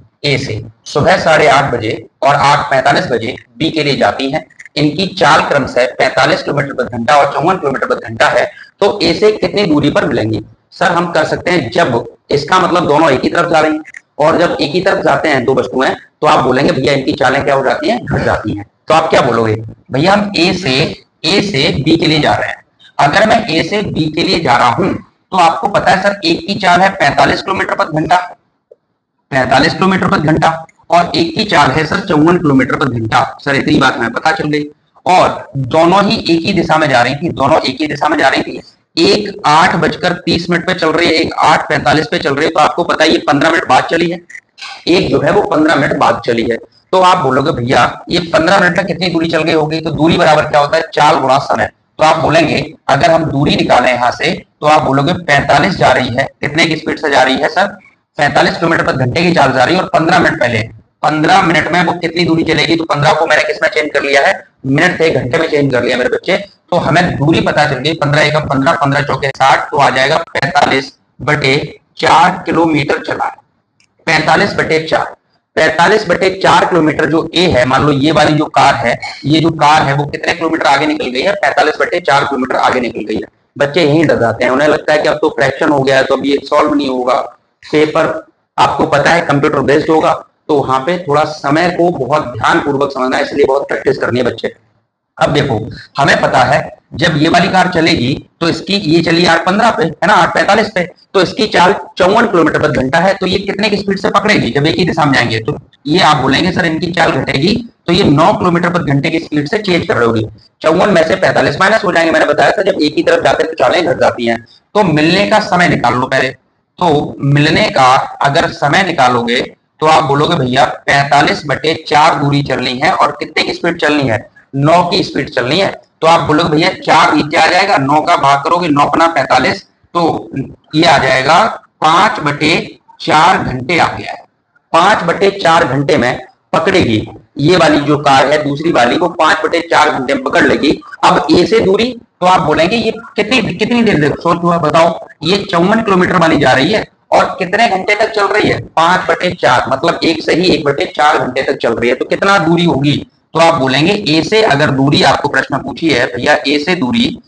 सुबह 8:30 बजे और 8:45 बजे बी के लिए जाती हैं, इनकी चाल क्रमशः 45 किलोमीटर प्रति घंटा और 54 किलोमीटर प्रति घंटा है, तो ए से कितनी दूरी पर मिलेंगी। सर हम कर सकते हैं, जब इसका मतलब दोनों एक ही तरफ जा रही हैं, और जब एक ही तरफ जाते हैं दो वस्तुएं, तो आप बोलेंगे भैया इनकी चालें क्या हो जाती हैं, घट जाती हैं। तो आप क्या बोलोगे, भैया हम ए से बी के लिए जा रहे हैं, अगर मैं ए से बी के लिए जा रहा हूं तो आपको पता है सर एक की चाल है 45 किलोमीटर प्रति घंटा, 45 किलोमीटर प्रति घंटा, और एक की चाल है सर 54 किलोमीटर प्रति घंटा। सर इतनी बात हमें पता चल गई, और दोनों ही एक ही दिशा में जा रही थी, दोनों एक ही दिशा में जा रही थी। एक 8:30 पे चल रही है, एक 8:45 पे चल रही है, तो आपको पता है ये 15 मिनट बाद चली है, एक जो है वो 15 मिनट बाद चली है। तो आप बोलोगे भैया ये 15 मिनट में कितनी दूरी चल गई होगी, तो दूरी बराबर क्या होता है, चाल गुणा समय। तो आप बोलेंगे अगर हम दूरी निकालें यहां से, तो आप बोलोगे 45 जा रही है, कितने की स्पीड से जा रही है सर, 45 किलोमीटर प्रति घंटे की चाल जा रही है, और 15 मिनट पहले 15 मिनट में वो कितनी दूरी चलेगी, तो 15 को मैंने किसमें चेंज कर लिया है, मिनट से घंटे में चेंज कर लिया मेरे बच्चे। तो हमें दूरी पता चल गई, 15 एकम 15, 15 चौके 60, तो आ जाएगा 45/4 किलोमीटर चला है, 45/4, 45/4 किलोमीटर जो ए है, मान लो ये वाली जो कार है, ये जो कार है वो कितने किलोमीटर आगे निकल गई है, 45/4 किलोमीटर आगे निकल गई है। बच्चे यहीं डर जाते हैं, उन्हें लगता है कि अब तो फ्रैक्शन हो गया है तो अब ये सॉल्व नहीं होगा, पेपर आपको पता है कंप्यूटर बेस्ड होगा, तो वहां पे थोड़ा समय को बहुत ध्यान पूर्वक समझना है, इसलिए बहुत प्रैक्टिस करनी है बच्चे। अब देखो हमें पता है जब ये वाली कार चलेगी तो इसकी, ये चली 8:15 पे है ना, 8:45 पे, तो इसकी चाल 54 किलोमीटर प्रति घंटा है, तो ये कितने की स्पीड से पकड़ेगी जब एक ही दिशा में जाएंगे, तो ये आप बोलेंगे सर इनकी चाल घटेगी, तो ये 9 किलोमीटर प्रति घंटे की स्पीड से चेंज कर रही होगी। 54 में से 45 माइनस हो जाएंगे, मैंने बताया था जब एक ही तरफ जाते हैं तो चालें घट जाती हैं। तो मिलने का समय निकाल लो पहले, तो मिलने का अगर समय निकालोगे तो आप बोलोगे भैया 45/4 दूरी चलनी है, और कितने की स्पीड चलनी है, 9 की स्पीड चलनी है। तो आप बोलोगे भैया 4 नीचे आ जाएगा, 9 का भाग करोगे 9 अपना 45, तो ये आ जाएगा 5/4 घंटे आ गया है। 5/4 घंटे में पकड़ेगी ये वाली जो कार है, दूसरी वाली को 5/4 घंटे में पकड़ लेगी। अब ए से दूरी, तो आप बोलेंगे ये कितनी देर, सोचो बताओ, ये 54 किलोमीटर वाली जा रही है और कितने घंटे तक चल रही है, 5/4, मतलब एक से ही 1/4 घंटे तक चल रही है, तो कितना दूरी होगी, तो आप बोलेंगे ए से, अगर दूरी आपको प्रश्न पूछी है भैया ए से दूरी,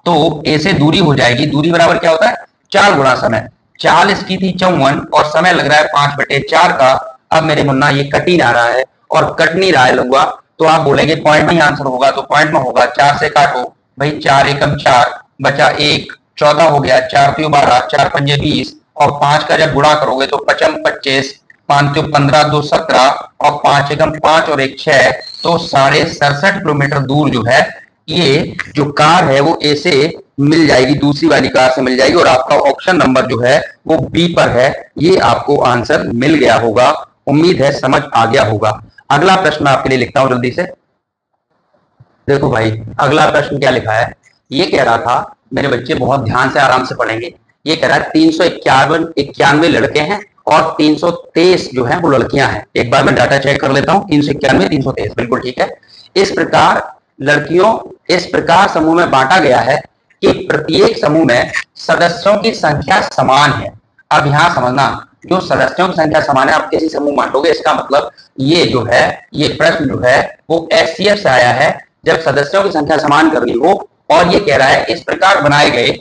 तो ए से दूरी हो जाएगी, दूरी बराबर क्या होता है, चाल गुणा समय। चाल इसकी थी 54 और समय लग रहा है 5/4 का। अब मेरे मुन्ना ये कट ही ना रहा है और कट नहीं रहा है लंबा, तो आप बोलेंगे पॉइंट में ही आंसर होगा, तो पॉइंट में होगा 4 से काटो भाई, 4 एकम 4 बचा 1, 14 हो गया, 4 3 12, 4 पंजे 20, और 5 का जब गुणा करोगे तो 55 25, 5 3 15, 2 17, और 5 एकम 5 और 1 6, तो 67.5 किलोमीटर दूर जो है ये जो कार है वो ए से मिल जाएगी, दूसरी वाली कार से मिल जाएगी, और आपका ऑप्शन नंबर जो है वो बी पर है। ये आपको आंसर मिल गया होगा, उम्मीद है समझ आ गया होगा। अगला प्रश्न आपके लिए लिखता हूं जल्दी से। देखो भाई, अगला प्रश्न क्या लिखा है, ये कह रहा था, मेरे बच्चे बहुत ध्यान से आराम से पढ़ेंगे। ये कह रहा है 391 लड़के हैं और 323 जो है वो लड़कियां हैं। एक बार मैं डाटा चेक कर लेता हूँ, 391 323 बिल्कुल ठीक है। इस प्रकार लड़कियों इस प्रकार समूह में बांटा गया है कि प्रत्येक समूह में सदस्यों की संख्या समान है। अब यहां समझना, जो सदस्यों की संख्या समान है, आप किसी समूह बांटोगे, इसका मतलब ये जो है, ये प्रश्न जो है वो एचसीएफ से आया है, जब सदस्यों की संख्या समान करनी हो। और ये कह रहा है इस प्रकार बनाए गए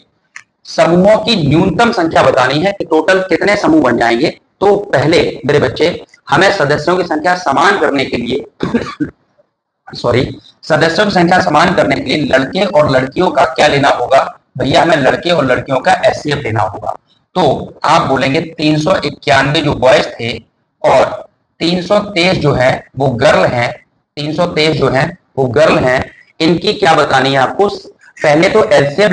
समूहों की न्यूनतम संख्या बतानी है कि टोटल कितने समूह बन जाएंगे। तो पहले मेरे बच्चे, हमें सदस्यों की संख्या समान करने के लिए सदस्यों की संख्या समान करने के लिए लड़के और लड़कियों का क्या लेना होगा भैया, हमें लड़के और लड़कियों का एचसीएफ लेना होगा। तो आप बोलेंगे 391 जो बॉयज थे और 323 जो है वो गर्ल हैं, 323 जो है वो गर्ल हैं, इनकी क्या बतानी है आपको। पहले तो एचसीएफ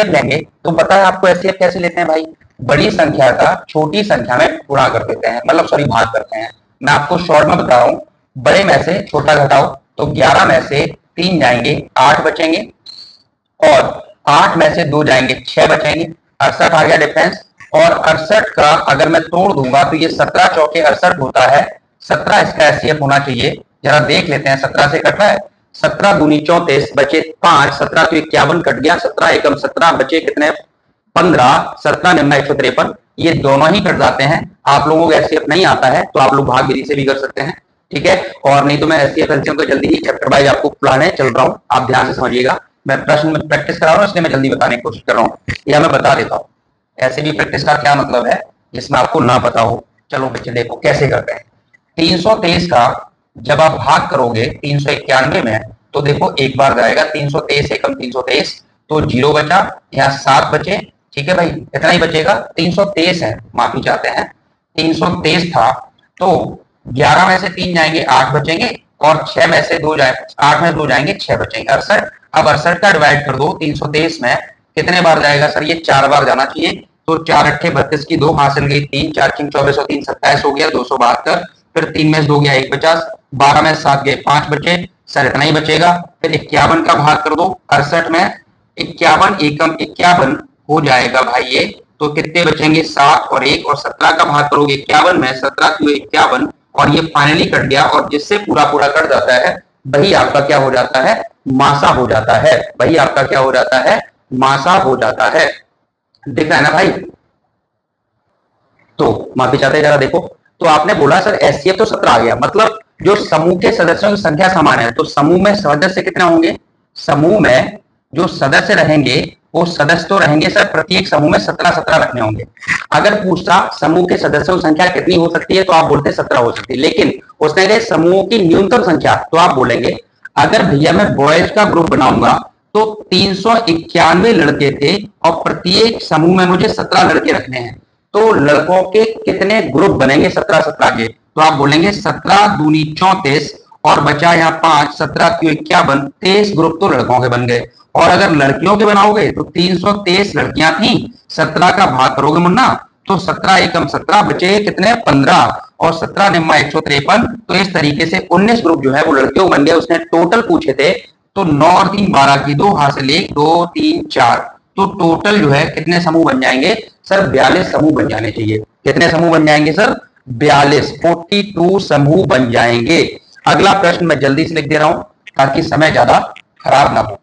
लेंगे, तो पता है आपको एचसीएफ कैसे लेते हैं भाई, बड़ी संख्या का छोटी संख्या में गुणा कर देते हैं, मतलब सॉरी भाग करते हैं। मैं आपको शॉर्ट में बता रहा हूं, बड़े में से छोटा घटाओ तो 11 में से 3 जाएंगे 8 बचेंगे, और 8 में से 2 जाएंगे 6 बचेंगे, 68 आ गया डिफरेंस। और 68 का अगर मैं तोड़ दूंगा तो ये 17 चौके 68 होता है, 17 इसका एचसीएफ होना चाहिए। जरा देख लेते हैं, 17 से कट रहा है, 17 दूनी 34 बचे 5, 17 तो 51 कट गया, 17 एकम 17 बचे कितने 15, 17 निम्न 153, ये दोनों ही कट जाते हैं। आप लोगों को एचसीएफ नहीं आता है तो आप लोग भाग विधि से भी कर सकते हैं, ठीक है। और नहीं तो मैं एचसीएफ एलसीएम को जल्दी ही चैप्टर वाइज आपको पढ़ाने चल रहा हूँ, आप ध्यान से समझिएगा। मैं प्रश्न में प्रैक्टिस करा रहा हूँ, इसलिए मैं जल्दी बताने की कोशिश कर रहा हूँ, या मैं बता देता हूँ। ऐसे भी प्रैक्टिस का क्या मतलब है जिसमें आपको ना पता हो। चलो बच्चे देखो कैसे करते हैं। 323 का जब आप भाग करोगे 391 में, तो देखो एक बार जाएगा 323 एकम 323, तो 0 बचा, यहाँ 7 बचे, ठीक है भाई, इतना ही बचेगा। 323 है, माफी चाहते हैं, 323 था, तो 11 में से 3 जाएंगे 8 बचेंगे, और 6 में से 2 जाए 8 में 2 जाएंगे 6 बचेंगे 68। अब 68 का डिवाइड कर दो 323 में, कितने बार जाएगा सर, ये 4 बार जाना चाहिए। तो 4 अट्ठे 32 की 2 हासिल गई 3, 4 किंग 24 और 3 27 हो गया 272, फिर 3 में 2 गया 150, 12 में 7 गए 5 बचे, सर इतना ही बचेगा। फिर 51 का भाग कर दो 68 में, 51 एकम 51 हो जाएगा भाई ये, तो कितने बचेंगे 7 और 1, और 17 का भाग करोगे 51 में, 17 क्यों 51, और ये फाइनली कट गया, और जिससे पूरा पूरा कट जाता है वही आपका क्या हो जाता है, मासा हो जाता है, वही आपका क्या हो जाता है, मासा हो जाता है। दिख रहा है ना भाई। तो माफी चाहते जरा देखो, तो आपने बोला सर एचसीएफ तो 17 आ गया, मतलब जो समूह के सदस्यों की संख्या समान है, तो समूह में सदस्य कितने होंगे, समूह में जो सदस्य रहेंगे वो सदस्य तो रहेंगे सर, प्रत्येक समूह में 17-17 रखने होंगे। अगर पूछता समूह के सदस्यों की संख्या कितनी हो सकती है, तो आप बोलते 17 हो सकती है, लेकिन उसने कहा समूह की न्यूनतम संख्या, तो आप बोलेंगे अगर भैया मैं बॉयज का ग्रुप बनाऊंगा तो 391 लड़के थे और प्रत्येक समूह में मुझे 17 लड़के रखने हैं, तो लड़कों के कितने ग्रुप बनेंगे 17-17 के, तो आप बोलेंगे 17 दूनी 34, और बचा यहाँ 5, 17 क्यों 51, 23 ग्रुप तो लड़कों के बन गए। और अगर लड़कियों के बनाओगे तो 323 लड़कियां थी, 17 का भाग करोगे मुन्ना, तो 17 एकम 17 बचे कितने 15, और 17 निम्मा 153, तो इस तरीके से 19 ग्रुप जो है वो लड़कियों बन गए। उसने टोटल पूछे थे, तो 9 और 3 12 की 2 हासिल 1 2 3 4, तो टोटल जो है कितने समूह बन जाएंगे सर, 42 समूह बन जाने चाहिए। कितने समूह बन जाएंगे सर, 42 समूह बन जाएंगे। अगला प्रश्न मैं जल्दी से लिख दे रहा हूं ताकि समय ज्यादा खराब ना हो,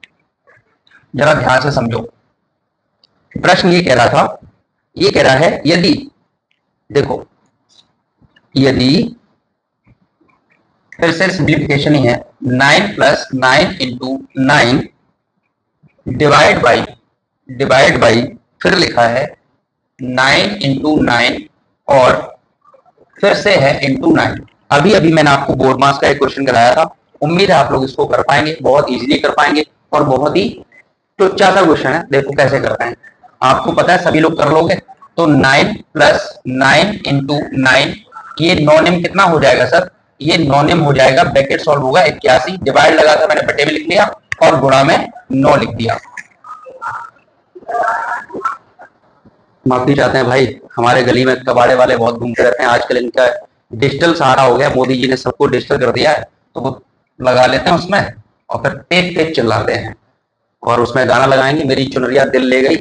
जरा ध्यान से समझो। प्रश्न ये कह रहा था, ये कह रहा है यदि, देखो यदि, फिर से सिंप्लीफिकेशन ही है, 9 + 9 × 9 डिवाइड बाई, फिर लिखा है 9 × 9 और फिर से है × 9। अभी अभी मैंने आपको बोर्ड मार्क्स का एक क्वेश्चन कराया था, उम्मीद है आप लोग इसको कर पाएंगे, बहुत इजीली कर पाएंगे, और बहुत ही टुच्चा सा क्वेश्चन है, देखो कैसे करते हैं, आपको पता है सभी लोग कर लोगे। तो 9 + 9 × 9, ये नॉनिम कितना हो जाएगा सर, ये नॉनिम हो जाएगा, ब्रैकेट सॉल्व होगा 81, डिवाइड लगा था मैंने बटे में लिख लिया, और गुणा में 9 लिख दिया। माफी चाहते हैं भाई, हमारे गली में कबाड़े वाले बहुत घूमते रहते हैं आजकल, इनका डिजिटल सहारा हो गया, मोदी जी ने सबको डिजिटल कर दिया है, तो वो लगा लेते हैं उसमें और फिर तेज तेज चिल्लाते हैं और उसमें गाना लगाएंगे, मेरी चुनरिया दिल ले गई,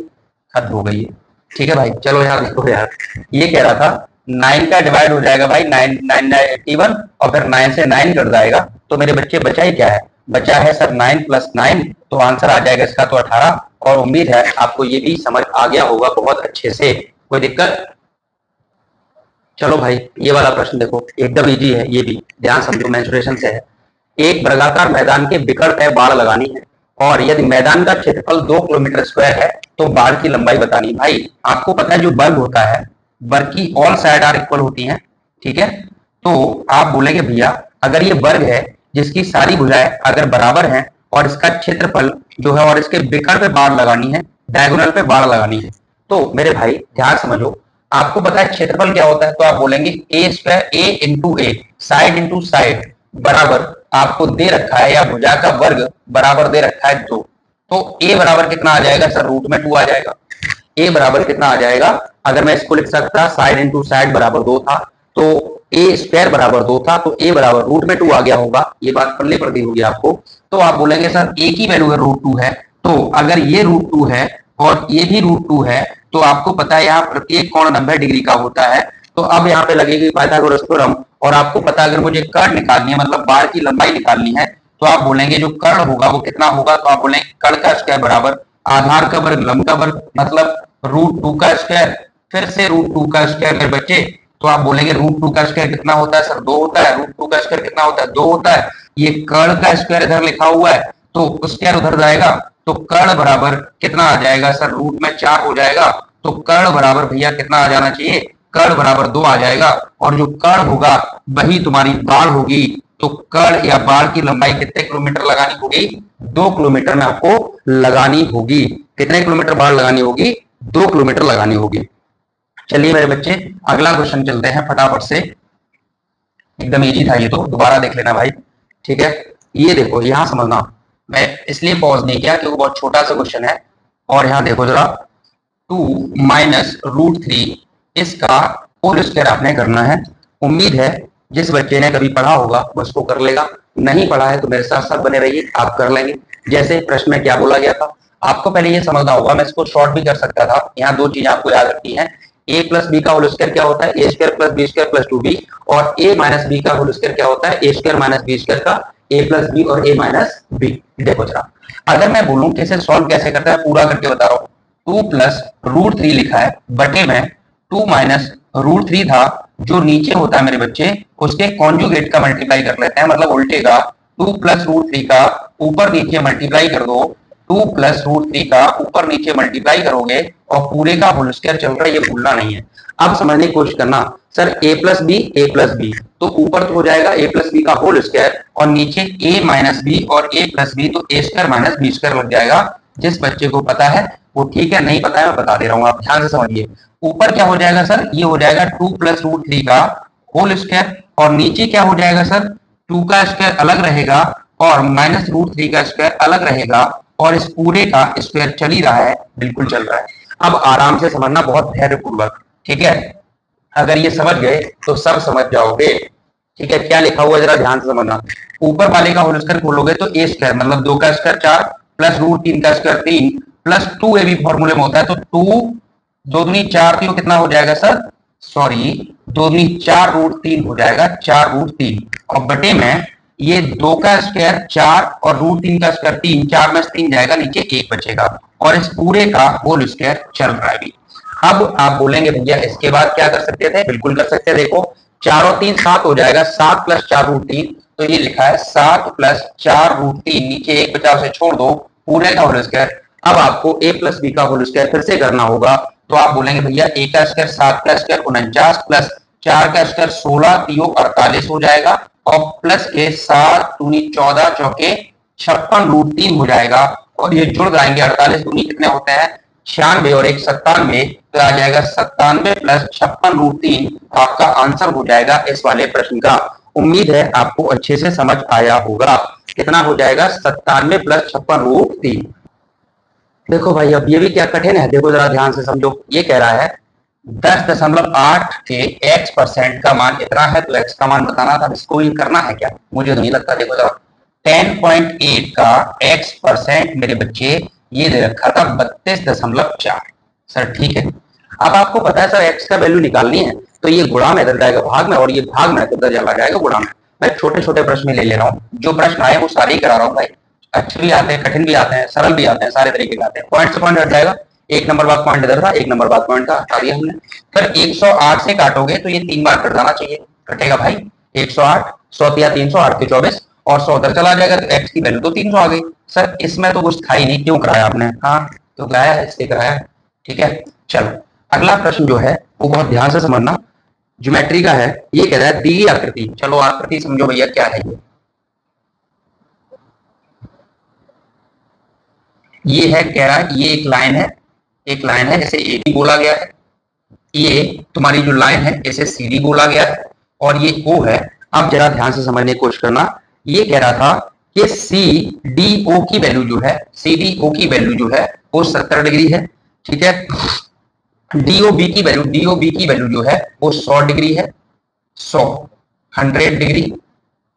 हद हो गई है। ठीक है भाई, चलो यार देखो यार, ये कह रहा था 9 का डिवाइड हो जाएगा भाई 9 9 9 81 और फिर 9 से 9 कट जाएगा, तो मेरे बच्चे बचा ही क्या है, बचा है सर 9 + 9, तो आंसर आ जाएगा इसका तो 18। और उम्मीद है आपको ये भी समझ आ गया होगा बहुत अच्छे से, कोई दिक्कत? चलो भाई, ये वाला प्रश्न देखो, एकदम इजी है, ये भी ध्यान समझो, मेंसुरेशन से है। एक वर्गाकार मैदान के बिकट है बाड़ लगानी है और यदि मैदान का क्षेत्रफल 2 किलोमीटर स्क्वायर है तो बाड़ की लंबाई बतानी। भाई आपको पता है जो वर्ग होता है, वर्ग की ऑल साइड आर इक्वल होती हैं, ठीक है, तो आप बोलेंगे भैया अगर ये वर्ग है जिसकी सारी भुजाएं अगर बराबर हैं और इसका क्षेत्रफल जो है और इसके बिकट पे बाड़ लगानी है, डायगोनल पे बाड़ लगानी है, तो मेरे भाई ध्यान समझो, आपको पता है क्षेत्रफल क्या होता है, तो आप बोलेंगे ए स्क्वायर, ए इंटू ए, साइड इंटू साइड बराबर आपको दे रखा है, या भुजा का वर्ग बराबर दे रखा है 2, तो ए बराबर कितना आ जाएगा सर, √2 आ जाएगा। ए बराबर कितना आ जाएगा, अगर मैं इसको लिख सकता साइड इंटू साइड बराबर 2 था, तो ए स्क्वायर बराबर 2 था, तो ए बराबर √2 आ गया होगा, ये बात पढ़नी पड़ती होगी आपको। तो आप बोलेंगे सर ए की वैल्यू √2 है, तो अगर ये √2 है और ये भी √2 है, तो आपको पता है यहाँ प्रत्येक कोण 90 डिग्री का होता है, तो अब यहाँ पे लगेगी पाइथागोरस थ्योरम, और आपको पता है अगर मुझे कर्ण निकालनी है, मतलब बाड़ की लंबाई निकालनी है, तो आप बोलेंगे जो कर्ण होगा वो कितना होगा, तो आप बोलेंगे कर्ण का स्क्वायर बराबर आधार का वर्ग लंब का वर्ग, मतलब √2 का स्क्वायर, फिर से √2 का स्क्वायर मेरे बच्चे, तो आप बोलेंगे √2 का स्क्वायर कितना होता है सर, 2 होता है, √2 का स्क्वायर कितना होता है, 2 होता है, ये कर्ण का स्क्वायर इधर लिखा हुआ है तो स्क्वायर उधर जाएगा, तो कर्ण बराबर कितना आ जाएगा सर, √4 हो जाएगा, तो कर्ण बराबर भैया कितना आ जाना चाहिए, कर्ण बराबर 2 आ जाएगा, और जो कर्ण होगा वही तुम्हारी बाढ़ होगी, तो कर्ण या बाढ़ की लंबाई कितने किलोमीटर लगानी होगी, 2 किलोमीटर में आपको लगानी होगी। कितने किलोमीटर बाढ़ लगानी होगी, 2 किलोमीटर लगानी होगी। चलिए मेरे बच्चे अगला क्वेश्चन चलते हैं फटाफट से, एकदम इजी था ये, तो दोबारा देख लेना भाई, ठीक है। ये देखो यहाँ समझना, मैं इसलिए पॉज नहीं किया क्योंकि बहुत छोटा सा क्वेश्चन है, और यहाँ देखो जरा 2 - √3 इसका होल स्क्वायर आपने करना है। उम्मीद है जिस बच्चे ने कभी पढ़ा होगा वो उसको कर लेगा, नहीं पढ़ा है तो मेरे साथ साथ बने रहिए, आप कर लेंगे। जैसे प्रश्न में क्या बोला गया था, आपको पहले ये समझना होगा, मैं इसको शॉर्ट भी कर सकता था। यहाँ दो चीजें आपको याद रखनी है, a + b का होल स्क्वायर क्या होता है, a² + b² + 2b, और a - b का होल स्क्वायर क्या होता है, a² - b² का a + b और a - b। देखो जरा, अगर मैं बोलूं कि इसे सॉल्व कैसे करता है, पूरा करके बता रहा हूँ। 2 + √3 लिखा है, बटे में 2 - √3 था, जो नीचे होता है मेरे बच्चे उसके कॉन्जुगेट का मल्टीप्लाई कर लेते हैं, मतलब उल्टे का। 2 + √3 का ऊपर नीचे मल्टीप्लाई कर दो, 2 + √3 का ऊपर नीचे मल्टीप्लाई करोगे और पूरे का होल स्क्वायर चल रहा है, ये भूलना नहीं है। अब समझने की कोशिश करना, सर a + b, तो ऊपर तो हो जाएगा a + b का होल स्क्वायर, और नीचे a - b और a + b, तो a² - b² लग जाएगा। जिस बच्चे को पता है वो ठीक है, नहीं पता है मैं बता दे रहा हूँ, आप ध्यान से समझिए। ऊपर क्या हो जाएगा सर, ये हो जाएगा 2 + √3 का होल स्क्वायर, और नीचे क्या हो जाएगा सर, 2 का स्क्वायर अलग रहेगा और -√3 का स्क्वायर अलग रहेगा, और इस पूरे का स्क्वायर चल ही रहा है, बिल्कुल चल रहा है। अब आराम से समझना, बहुत धैर्यपूर्वक, ठीक है। अगर ये समझ गए तो सब समझ जाओगे, ठीक है। क्या लिखा हुआ है जरा ध्यान से समझना, ऊपर वाले का होल स्क्वायर खोलोगे तो a² मतलब 2 का स्क्वायर 4 + √3 का स्क्वायर 3 + 2a भी फॉर्मूले में होता है, तो 2 2 दूनी 4, तो कितना हो जाएगा सर, सॉरी 2 दूनी 4 √3 हो जाएगा, 4 √3, और बटे में ये 2 का स्क्वायर 4 और √3 का स्क्वायर 3, 4 में से 3 जाएगा, नीचे 1 बचेगा, और इस पूरे का होल स्क्वायर चल रहा है अभी। अब आप बोलेंगे भैया इसके बाद क्या कर सकते थे, बिल्कुल कर सकते हैं। देखो 4 और 3 7 हो जाएगा, 7 + 4 √3, तो ये लिखा है 7 + 4 √3, नीचे 1 बचा उसे छोड़ दो, पूरे का होल स्क्वायर। अब आपको a + b का होल स्क्वायर फिर से करना होगा, तो आप बोलेंगे भैया a का स्क्वायर 7 का स्क्वायर 49 + 4 का स्क्वायर 16 3 48 हो जाएगा, और प्लस के 7 दूनी 14 चौके 56 √3 हो जाएगा, और ये जुड़ जाएंगे, 48 दूनी कितने होते हैं 96 और 1 97, तो आ जाएगा 97 + 56 √3, आपका आंसर हो जाएगा इस वाले प्रश्न का। उम्मीद है आपको अच्छे से समझ आया होगा। कितना हो जाएगा 97 + 56 √3। देखो भाई अब ये भी क्या कठिन है, देखो जरा ध्यान से समझो। ये कह रहा है 10.8 के x% का मान इतना है, तो x का मान बताना था। इसको ये करना है क्या, मुझे तो नहीं लगता। देखो जरा 10.8 का x% मेरे बच्चे ये दे रखा था 32.4। सर ठीक है, अब आपको पता है सर x का वैल्यू निकालनी है, तो ये गुणा में इधर जाएगा भाग में, और ये भाग में इधर चला जाएगा गुणा में। मैं छोटे छोटे प्रश्न ले ले रहा हूँ, जो प्रश्न आए वो सारे ही करा रहा हूँ भाई। अच्छे भी आते हैं, कठिन भी आते हैं, सरल भी आते हैं, सारे तरीके के आते हैं। पॉइंट से पॉइंट हट जाएगा, एक नंबर बाद पॉइंट इधर था, एक नंबर बाद पॉइंट था, हटा दिया हमने। फिर 108 से काटोगे तो ये 3 बार कट जाना चाहिए, कटेगा भाई 108, 100 या 300, 8 के 24, और 100 उधर चला जाएगा, तो x की वैल्यू तो 300 आ गई। सर इसमें तो कुछ था ही नहीं, क्यों कराया आपने? हाँ क्यों कराया है, इसलिए कराया है। ठीक है, चलो अगला प्रश्न जो है वो बहुत ध्यान से समझना, ज्योमेट्री का है। ये कह रहा है दी आकृति, चलो आकृति समझो भैया क्या है। ये है, कह रहा है ये एक लाइन है, एक लाइन है, इसे ए बी बोला गया है। ये तुम्हारी जो लाइन है इसे सी डी बोला गया है, और ये ओ है। अब जरा ध्यान से समझने की कोशिश करना। ये कह रहा था कि सी डी ओ की वैल्यू जो है, सी डी ओ की वैल्यू जो है वो 70 डिग्री है। ठीक है, डीओबी की वैल्यू, डीओबी की वैल्यू जो है वो 100 डिग्री है, 100 डिग्री।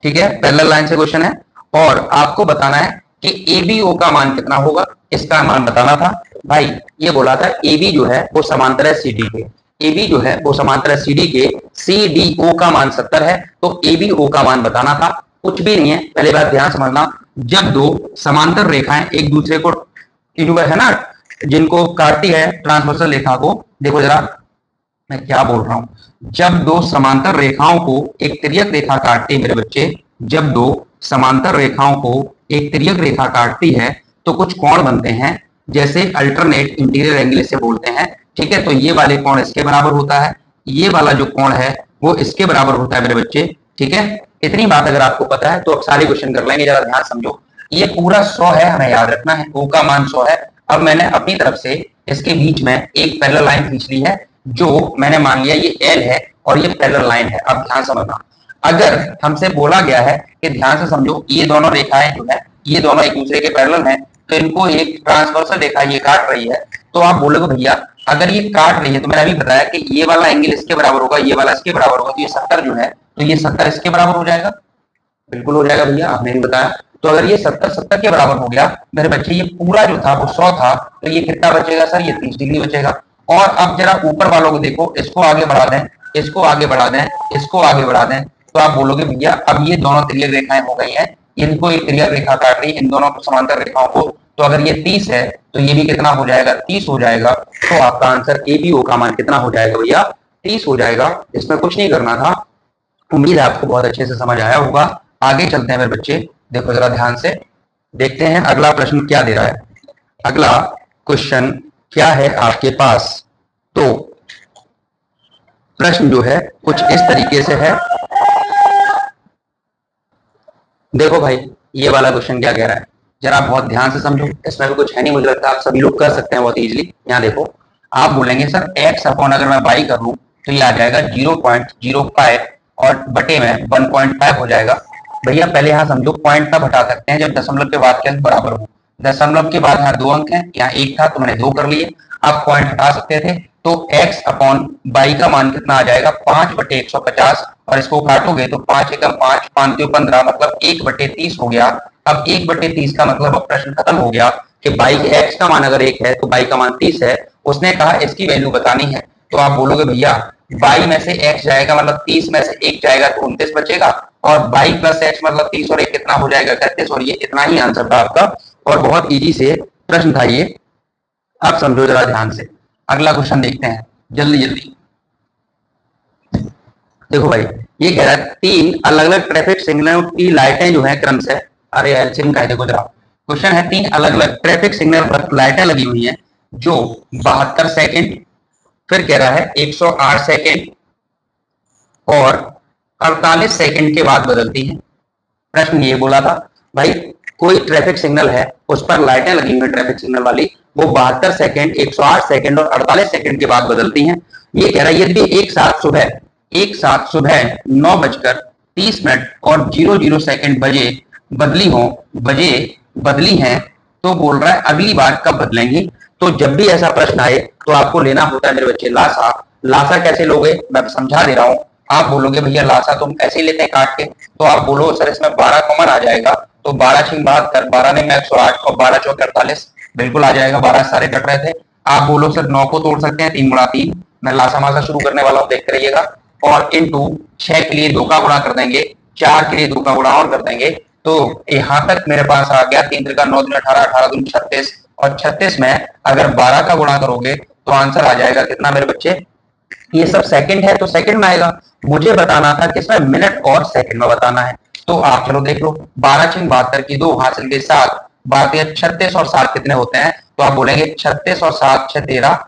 ठीक है, पैरेलल लाइन से क्वेश्चन है, और आपको बताना है कि एबीओ का मान कितना होगा, इसका मान बताना था भाई। ये बोला था एबी जो है वो समांतर है सीडी के, एबी जो है वो समांतर है सीडी के, सीडीओ का मान 70 है, तो एबीओ का मान बताना था। कुछ भी नहीं है, पहले बात ध्यान समझना, जब दो समांतर रेखाएं एक दूसरे को है ना, जिनको काटती है ट्रांसवर्सल रेखा को, देखो जरा मैं क्या बोल रहा हूं, जब दो समांतर रेखाओं को एक तिर्यक रेखा काटती है मेरे बच्चे, जब दो समांतर रेखाओं को एक तिर्यक रेखा काटती है तो कुछ कोण बनते हैं, जैसे अल्टरनेट इंटीरियर एंगल इसे बोलते हैं। ठीक है, तो ये वाले कोण इसके बराबर होता है, ये वाला जो कोण है वो इसके बराबर होता है मेरे बच्चे। ठीक है, इतनी बात अगर आपको पता है तो अब सारे क्वेश्चन कर लेंगे। जरा ध्यान समझो, ये पूरा 100 है, हमें याद रखना है, ओ का मान 100 है। अब मैंने अपनी तरफ से इसके बीच में एक पैरेलल लाइन खींच ली है, जो मैंने मान लिया ये एल है और ये पैरेलल लाइन है। अब ध्यान समझना, अगर हमसे बोला गया है कि ध्यान से समझो, ये दोनों रेखाएं जो है ये दोनों एक दूसरे के पैरेलल हैं, तो इनको एक ट्रांसवर्सल रेखा ये काट रही है, तो आप बोलोगे भैया अगर ये काट रही है तो मैंने अभी बताया कि ये वाला एंगल इसके बराबर होगा, ये वाला इसके बराबर होगा, तो ये 70 जो है, तो ये 70 इसके बराबर हो जाएगा, बिल्कुल हो जाएगा भैया, आपने भी बताया। तो अगर ये 70 के बराबर हो गया मेरे बच्चे, ये पूरा जो था वो 100 था, तो ये कितना बचेगा सर, ये 30 डिग्री बचेगा। और अब जरा ऊपर वालों को देखो, इसको आगे बढ़ा दें, इसको आगे बढ़ा दें, इसको आगे बढ़ा दें, तो आप बोलोगे भैया अब ये दोनों तिर्यक रेखाएं हो गई हैं, इनको एक तिर्यक रेखा काट रही है, इन दोनों समांतर रेखाओं को, तो अगर ये 30 है तो ये भी कितना हो जाएगा, 30 हो जाएगा। तो आपका आंसर एबीओ का मान कितना हो जाएगा भैया, 30 हो जाएगा। इसमें कुछ नहीं करना था। उम्मीद है आपको बहुत अच्छे से समझ आया होगा। आगे चलते हैं मेरे बच्चे, देखो जरा ध्यान से, देखते हैं अगला प्रश्न क्या दे रहा है। अगला क्वेश्चन क्या है आपके पास, तो प्रश्न जो है कुछ इस तरीके से है। देखो भाई ये वाला क्वेश्चन क्या कह रहा है, जरा बहुत ध्यान से समझो, इसमें भी कुछ है नहीं, मुझे लगता है आप सभी लोग कर सकते हैं बहुत इजीली। यहाँ देखो, आप बोलेंगे सर x अपॉन अगर मैं y कर लूं तो ये आ जाएगा 0.05 और बटे में 1.5 हो जाएगा। भैया पहले यहाँ समझो, पॉइंट तब हटा सकते हैं जब दशमलव के बाद के अंक बराबर हो। दशमलव के बाद यहाँ 2 अंक हैं, यहाँ 1 था तो मैंने 2 कर लिए। आप पॉइंट हटा सकते थे, तो x अपॉन y का मान कितना आ जाएगा, 5/150, और इसको काटोगे तो 5 एकम 5, 5 के 15, मतलब 1/30 हो गया। अब 1/30 का मतलब अब प्रश्न खत्म हो गया कि y के x का मान अगर 1 है तो y का मान 30 है। उसने कहा इसकी वैल्यू बतानी है, तो आप बोलोगे भैया y में से x जाएगा, मतलब 30 में से 1 जाएगा तो 29 बचेगा, और y प्लस x मतलब 30 और 1 कितना हो जाएगा, 31, और ये इतना ही आंसर था आपका। और बहुत इजी से प्रश्न था ये, आप समझो जरा ध्यान से। अगला क्वेश्चन देखते हैं जल्दी जल्दी। देखो भाई ये कह रहा है 3 अलग अलग ट्रैफिक सिग्नल की लाइटें जो है क्रम से, अरे एलसीएम का है, देखो जरा क्वेश्चन है 3 अलग अलग ट्रैफिक सिग्नल पर लाइटें लगी हुई हैं जो 72 सेकंड, फिर कह रहा है 108 सेकंड और 48 सेकंड के बाद बदलती हैं। प्रश्न ये बोला था भाई कोई ट्रैफिक सिग्नल है उस पर लाइटें लगी हुई ट्रैफिक सिग्नल वाली, वो 72 सेकंड, 108 सेकंड और 48 सेकंड के बाद बदलती हैं। ये कह रहा है यदि एक साथ सुबह 9:30 और 00 सेकंड बजे बदली हैं, तो बोल रहा है अगली बार कब बदलेंगी। तो जब भी ऐसा प्रश्न आए तो आपको लेना होता है मेरे बच्चे लासा। लासा कैसे लोगे मैं समझा दे रहा हूं। आप बोलोगे भैया लासा तुम ऐसे ही लेते हैं काट के, तो आप बोलो सर इसमें 12 कॉमन आ जाएगा, तो 12×6 = 72, 12 ने में 108 और 12×4 = 48, बिल्कुल आ जाएगा। 12 सारे कट रहे थे। आप बोलो सर 9 को तोड़ सकते हैं 3×3, मैं लासा मासा शुरू करने वाला हूं, देखते रहिएगा। और इंटू 6 के लिए 2 का गुणा कर देंगे, 4 के लिए 2 का गुणा और कर देंगे, तो यहां तक मेरे पास आ गया 3×9 = 18, 18×2 = 36, और 36 में अगर 12 का गुणा करोगे तो आंसर आ जाएगा कितना मेरे बच्चे। ये सब सेकंड है तो सेकंड में आएगा। मुझे बताना था किसमें, मिनट और सेकंड में बताना है। तो आप चलो देख लो, 12×72 की 2 हासिल के 7, 36 और 7 कितने होते हैं, तो आप बोलेंगे 36 और 7 6 13,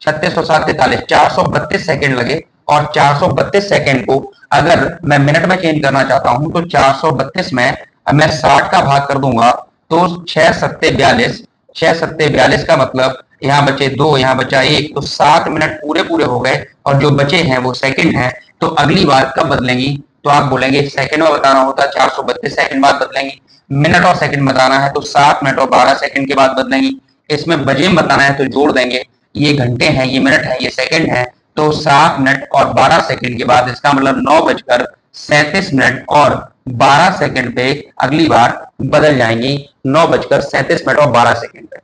36 और 7 43, 432 सेकंड लगे। और 432 सेकंड को अगर मैं मिनट में चेंज करना चाहता हूं तो 432 में मैं 60 का भाग कर दूंगा, तो 6×7 = 42, 6×7 = 42 का मतलब यहाँ बचे 2, यहाँ बचा 1, तो 7 मिनट पूरे पूरे हो गए, और जो बचे हैं वो सेकंड हैं। तो अगली बार कब बदलेंगी, तो आप बोलेंगे सेकंड में बताना होता है 432 सेकंड बाद बदलेंगी। मिनट और सेकंड बताना है तो 7 मिनट और 12 सेकंड के बाद बदलेंगी। इसमें बजे में बताना है तो जोड़ देंगे, ये घंटे हैं, ये मिनट है, ये सेकंड है, तो 7 मिनट और 12 सेकंड के बाद इसका मतलब 9:37 और 12 सेकंड पे अगली बार बदल जाएंगी, 9:37 और 12 सेकंड पे।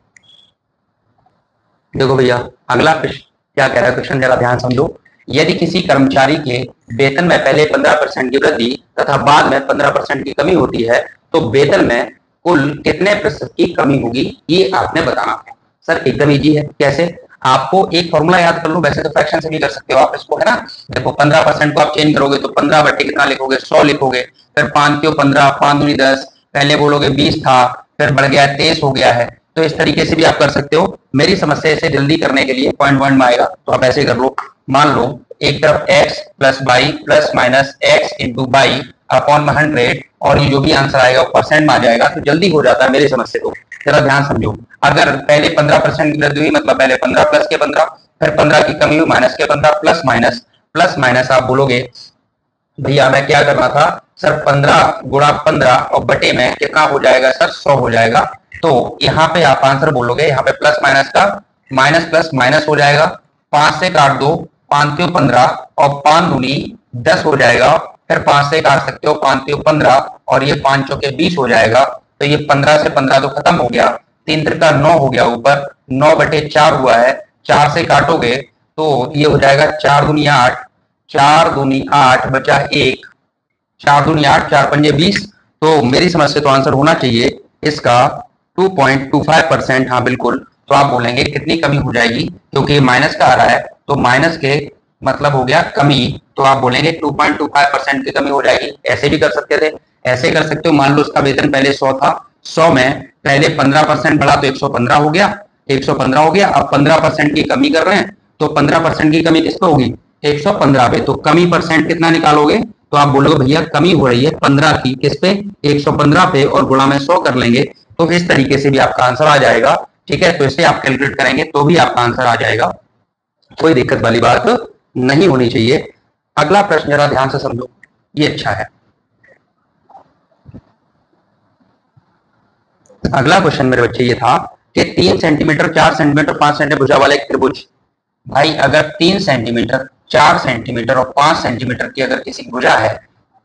देखो भैया अगला प्रश्न क्या कह रहा है, क्वेश्चन जरा ध्यान समझो। यदि किसी कर्मचारी के वेतन में पहले 15% की वृद्धि तथा बाद में 15% की कमी होती है, तो वेतन में कुल कितने प्रतिशत की कमी होगी, ये आपने बताना है। सर एकदम इजी है, कैसे, आपको एक फॉर्मूला याद कर लो, वैसे तो फ्रैक्शन से भी कर सकते हो आप इसको, है ना। देखो 15% को आप चेंज करोगे तो 15 बटे कितना लिखोगे, 100 लिखोगे, फिर 5 क्यों 15, 5 दूनी 10, पहले बोलोगे 20 था, फिर बढ़ गया 23 हो गया है। तो इस तरीके से भी आप कर सकते हो। मेरी समस्या इसे जल्दी करने के लिए पॉइंट वन में आएगा, तो आप ऐसे कर लो। मान लो एक तरफ x plus by plus minus x into by upon 100, और ये जो भी आंसर आएगा वो परसेंट में आ जाएगा, तो जल्दी हो जाता है मेरी समस्या को। जरा ध्यान समझो, अगर पहले 15% की वृद्धि हुई मतलब पहले 15 प्लस के 15, फिर 15 की कमी हुई माइनस के 15, प्लस माइनस आप बोलोगे भैया मैं क्या करना था सर, 15×15 और बटे में कितना हो जाएगा सर, 100 हो जाएगा। तो यहाँ पे आप आंसर बोलोगे, यहाँ पे प्लस माइनस का माइनस प्लस माइनस हो जाएगा, 5 से काट दो, 5 क्यों 15 और 5 दूनी 10 हो जाएगा, फिर 5 से काट सकते हो, 5 क्यों 15 और ये 5 चौके 20 हो जाएगा। तो ये 15 से 15 तो खत्म हो गया, 3 त्रिका 9 हो गया, ऊपर 9/4 हुआ है, 4 से काटोगे तो ये हो जाएगा 4 दूनी 8, 4 दूनी 8 बचा 1, 4 दूनी 8, 4 पंजे 20। तो मेरी समझ से तो आंसर होना चाहिए इसका 2.25%। हाँ बिल्कुल। तो आप बोलेंगे कितनी कमी हो जाएगी, क्योंकि माइनस का आ रहा है तो माइनस के मतलब हो गया कमी, तो आप बोलेंगे 2.25% की कमी हो जाएगी। ऐसे भी कर सकते थे, ऐसे कर सकते हो, मान लो उसका वेतन पहले 100 था, 100 में पहले 15% बढ़ा तो 115 हो गया, 115 हो गया। अब 15% की कमी कर रहे हैं तो 15% की कमी किस पे होगी, 115 पे। तो कमी परसेंट कितना निकालोगे, तो आप बोलोगे भैया कमी हो रही है 15 की, किस पे, 115 पे, और गुणा में 100 कर लेंगे, तो इस तरीके से भी आपका आंसर आ जाएगा। ठीक है, तो इसे आप कैलकुलेट करेंगे तो भी आपका आंसर आ जाएगा, कोई दिक्कत वाली बात नहीं होनी चाहिए। अगला प्रश्न जरा ध्यान से समझो, ये अच्छा है। अगला क्वेश्चन मेरे बच्चे ये था कि 3 सेंटीमीटर 4 सेंटीमीटर 5 सेंटीमीटर भुजा वाला एक त्रिभुज, भाई अगर 3 सेंटीमीटर 4 सेंटीमीटर और 5 सेंटीमीटर की अगर किसी की भुजा है,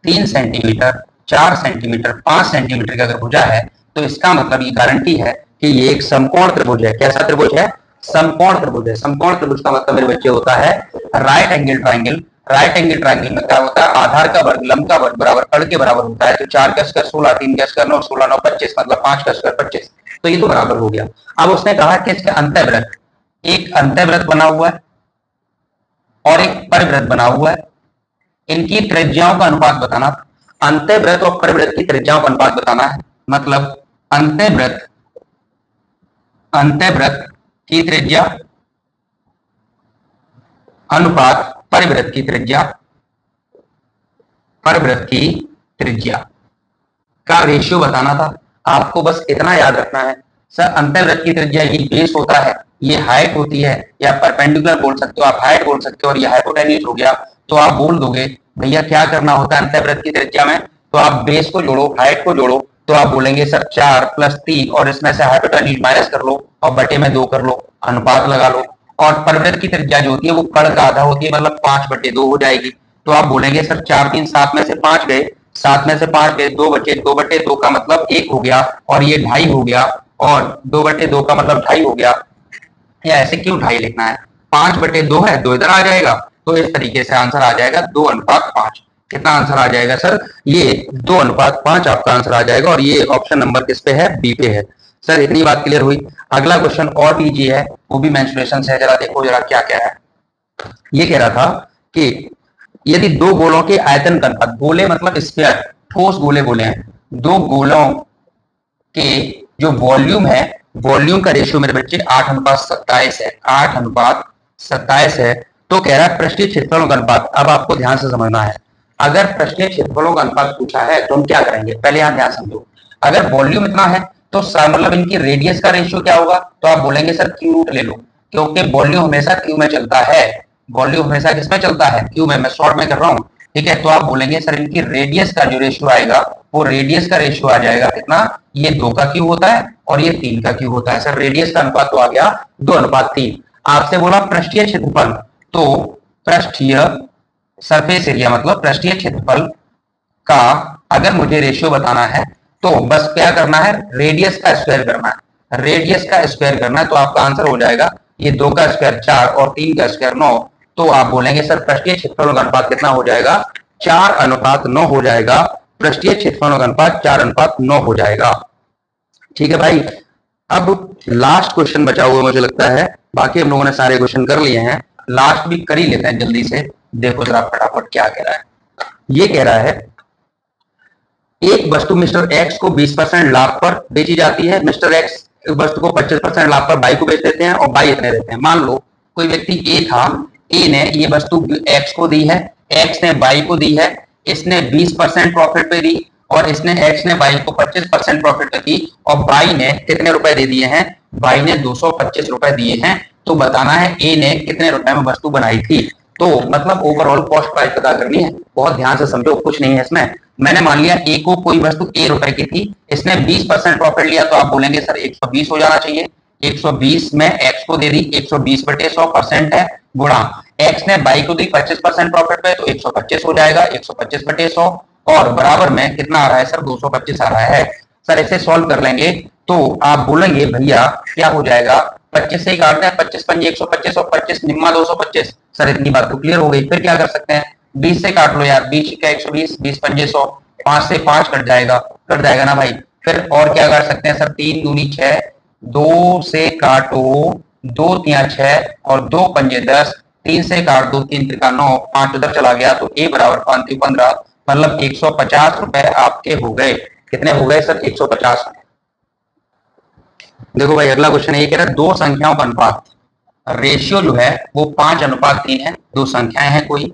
3 सेंटीमीटर 4 सेंटीमीटर 5 सेंटीमीटर की अगर भुजा है, तो इसका मतलब ये गारंटी है कि ये एक समकोण त्रिभुज है। कैसा त्रिभुज है, समकोण त्रिभुज है। समकोण त्रिभुज का मतलब मेरे बच्चे होता है right angle triangle. Right angle triangle में क्या होता है, आधार का वर्ग लंब का वर्ग बराबर अड़ के बराबर होता है। तो 4 का स्क्वायर 16, 3 का स्क्वायर 9, 16 9 25, मतलब 5 का स्क्वायर 25, तो ये तो बराबर हो गया। अब उसने कहा कि इसके अंतःवृत्त, एक अंतःवृत्त बना हुआ है और एक परिवृत्त बना हुआ है, इनकी त्रिज्याओं का अनुपात बताना। अंतःवृत्त और परिवृत्त की त्रिज्याओं का अनुपात बताना है, मतलब अंतःवृत्त की त्रिज्या अनुपात परिवृत्त की त्रिज्या, परिवृत्त की त्रिज्या का रेशियो बताना था। आपको बस इतना याद रखना है, सर अंतःवृत्त की त्रिज्या ये बेस होता है, ये हाइट होती है, या परपेंडिकुलर बोल सकते हो आप, हाइट बोल सकते हो, और ये हाइपोटेन्यूज हो गया। तो आप बोल दोगे भैया क्या करना होता है अंतःवृत्त की त्रिज्या में, तो आप बेस को जोड़ो, हाइट को जोड़ो, तो आप बोलेंगे सर 4 + 3 और इसमें से हाइपोटेन्यूज माइनस कर लो और बटे में 2 कर लो, अनुपात लगा लो। और परिवृत्त की त्रिज्या जो होती है वो कण का आधा होती है, मतलब 5/2 हो जाएगी। तो आप बोलेंगे सर 4 3 7 में से 5 गए, 7 में से 5 गए, 2/2 का मतलब 1 हो गया, और ये 2.5 हो गया, और 2/2 का मतलब 2.5 हो गया। या ऐसे क्यों 2.5 लिखना है, 5/2 है, 2 इधर आ जाएगा, तो इस तरीके से आंसर आ जाएगा 2:5। कितना आंसर आ जाएगा सर, ये 2:5 आपका आंसर आ जाएगा, और ये ऑप्शन नंबर किस पे है, बी पे है। सर इतनी बात क्लियर हुई। अगला क्वेश्चन और इजी है, वो भी मेंस्ट्रुएशन से है, जरा देखो जरा क्या क्या है। ये कह रहा था कि यदि दो गोलों के आयतन का अनुपात, गोले मतलब स्फीयर, ठोस गोले बोले हैं, दो गोलों के जो वॉल्यूम है, वॉल्यूम का रेशियो मेरे बच्चे 8:27 है, 8:27 है। तो कह रहा है पृष्ठीय क्षेत्रफलों का अनुपात। अब आपको ध्यान से समझना है, अगर पृष्ठीय क्षेत्रफलों का अनुपात पूछा है तो हम क्या करेंगे, पहले यहां ध्यान समझो। अगर वॉल्यूम इतना है तो मतलब इनकी रेडियस का रेशियो क्या होगा, तो आप बोलेंगे सर क्यू रूट ले लो, क्योंकि वॉल्यूम हमेशा क्यू में चलता है, वॉल्यूम हमेशा किसमें चलता है, क्यू में। मैं शॉर्ट में कर रहा हूं, ठीक है। तो आप बोलेंगे सर इनकी रेडियस का जो रेशियो आएगा, वो रेडियस का रेशियो आ जाएगा कितना, ये 2 का क्यू होता है और ये 3 का क्यू होता है। सर रेडियस का अनुपात तो आ गया 2:3। आपसे बोला पृष्ठीय क्षेत्रफल, तो पृष्ठीय सरफेस एरिया मतलब पृष्ठीय क्षेत्रफल का अगर मुझे रेशियो बताना है तो बस क्या करना है, रेडियस का स्क्वायर करना है, रेडियस का स्क्वायर करना है। तो आपका आंसर हो जाएगा ये 2 का स्क्वायर 4 और 3 का स्क्वायर 9। तो आप बोलेंगे सर पृष्ठीय क्षेत्रफलों का अनुपात कितना हो जाएगा, 4:9 हो जाएगा। पृष्ठीय क्षेत्रफलों का अनुपात 4:9 हो जाएगा। ठीक है भाई। अब लास्ट क्वेश्चन बचा हुआ मुझे लगता है, बाकी हम लोगों ने सारे क्वेश्चन कर लिए हैं, लास्ट भी कर ही लेते हैं जल्दी से। देखो जरा फटाफट क्या कह रहा है। ये कह रहा है एक वस्तु मिस्टर एक्स को 20% लाभ पर बेची जाती है, मिस्टर एक्स वस्तु को 25% लाभ पर बाई को बेच देते हैं और बाई इतने देते हैं। मान लो कोई व्यक्ति ए था, ए ने ये वस्तु एक्स को दी है, एक्स ने बाई को दी है, इसने 20% प्रॉफिट पे दी, और इसने एक्स ने बाई को 25% प्रॉफिट पे दी, और बाई ने कितने रुपए दे दिए हैं, बाई ने 225 रुपए दिए हैं। तो बताना है ए ने कितने रुपए में वस्तु बनाई थी। तो मतलब ओवरऑल कॉस्ट प्राइस पता करनी है। बहुत ध्यान से समझो, कुछ नहीं है इसमें। मैंने मान लिया ए को कोई वस्तु ए रुपए की थी, इसने 20% प्रॉफिट लिया, तो आप बोलेंगे सर 120 हो जाना चाहिए। 120 में एक्स को दे दी 120/100% है, गुणा एक्स ने बाई को दी 25% प्रॉफिट पे, तो 125 हो जाएगा, 125/100, और बराबर में कितना आ रहा है सर, 225 आ रहा है। सर इसे सॉल्व कर लेंगे तो आप बोलेंगे भैया क्या हो जाएगा, 25 से ही काटना है, 25 पंजे 125 और 25 निम्मा 225। सर इतनी बात तो क्लियर हो गई। फिर क्या कर सकते हैं, 20 से काट लो यार, 20 का 120, 20 पंजे 100, 5 से 5 कट जाएगा ना भाई। फिर और क्या कर सकते हैं सर, 3 दूनी 6, 2 से काटो, 2 तिया 6 और 2 पंजे 10, 3 से काट दो, 3 त्रिका 9, 5 उधर चला गया, तो ए बराबर 5 15, मतलब 150 रुपए आपके हो गए। कितने हो गए सर, 150। देखो भाई अगला क्वेश्चन ये कह रहा है दो संख्याओं का अनुपात, रेशियो जो है वो 5:3 है। दो संख्याएं हैं कोई,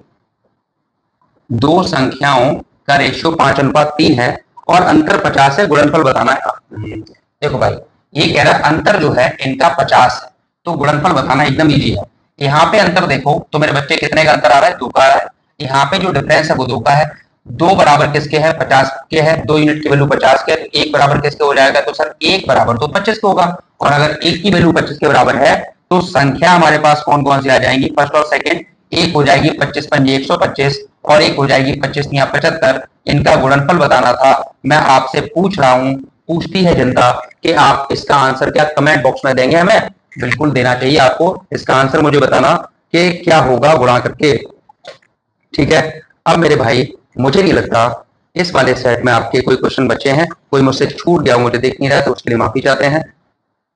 दो संख्याओं का रेशियो 5:3 है और अंतर 50 है, गुणनफल बताना है। देखो भाई ये कह रहा है अंतर जो है इनका 50 है, तो गुणनफल बताना एकदम इजी है। यहाँ पे अंतर देखो तो मेरे बच्चे कितने का अंतर आ रहा है, 2 का आ रहा है। यहाँ पे जो डिफरेंस है वो 2 का है। 2 बराबर किसके है, 50 के है, 2 यूनिट की वैल्यू 50 के, तो 1 बराबर किसके हो जाएगा, तो सर 1 बराबर तो 25 के होगा। और अगर 1 की वैल्यू 25 के बराबर है तो संख्या हमारे पास कौन कौन सी आ जाएंगी, फर्स्ट और सेकंड। एक हो जाएगी 25 पंजे 125 और एक हो जाएगी 25 तिया 75। इनका गुणनफल बताना था। मैं आपसे पूछ रहा हूं, पूछती है जनता कि आप इसका आंसर क्या कमेंट बॉक्स में देंगे, हमें बिल्कुल देना चाहिए आपको। इसका आंसर मुझे बताना कि क्या होगा गुणा करके, ठीक है। अब मेरे भाई मुझे नहीं लगता इस वाले सेट में आपके कोई क्वेश्चन बचे हैं, कोई मुझसे छूट गया मुझे देख नहीं रहा है तो उसके लिए माफी चाहते हैं।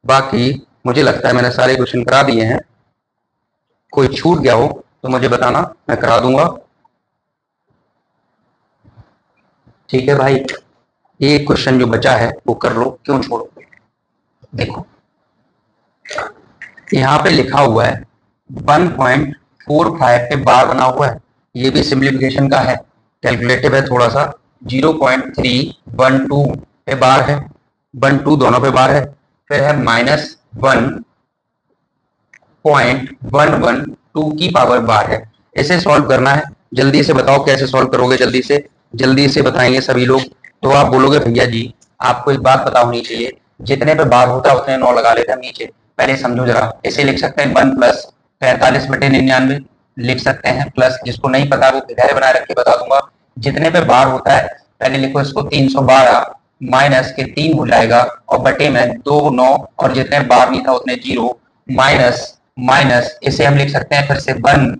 बाकी मुझे लगता है मैंने सारे क्वेश्चन करा दिए हैं। कोई छूट गया हो तो मुझे बताना, मैं करा दूंगा। ठीक है भाई, ये क्वेश्चन जो बचा है वो कर लो, क्यों छोड़ो। देखो यहाँ पे लिखा हुआ है 1.45 पे बार बना हुआ है, ये भी सिंप्लीफिकेशन का है, कैलकुलेटिव है थोड़ा सा। 0.312 पे बार है, 12 दोनों पे बार है, फिर है -1.112 की पावर बार है। इसे सॉल्व करना है, जल्दी से बताओ कैसे सॉल्व करोगे, जल्दी से बताएंगे सभी लोग। तो आप बोलोगे भैया जी आपको एक बात पता होनी चाहिए, जितने पे बार होता है उतने 9 लगा लेते हैं नीचे। पहले समझो जरा, इसे लिख सकते हैं 1 प्लस 45/99 लिख सकते हैं, प्लस जिसको नहीं पता वो धैर्य बनाए रख के बता दूंगा। जितने पे बार होता है पहले लिखो इसको 312 माइनस के 3 हो जाएगा और बटे में 2 9 और जितने बार नहीं था उतने 0 माइनस माइनस इसे हम लिख सकते हैं फिर से 1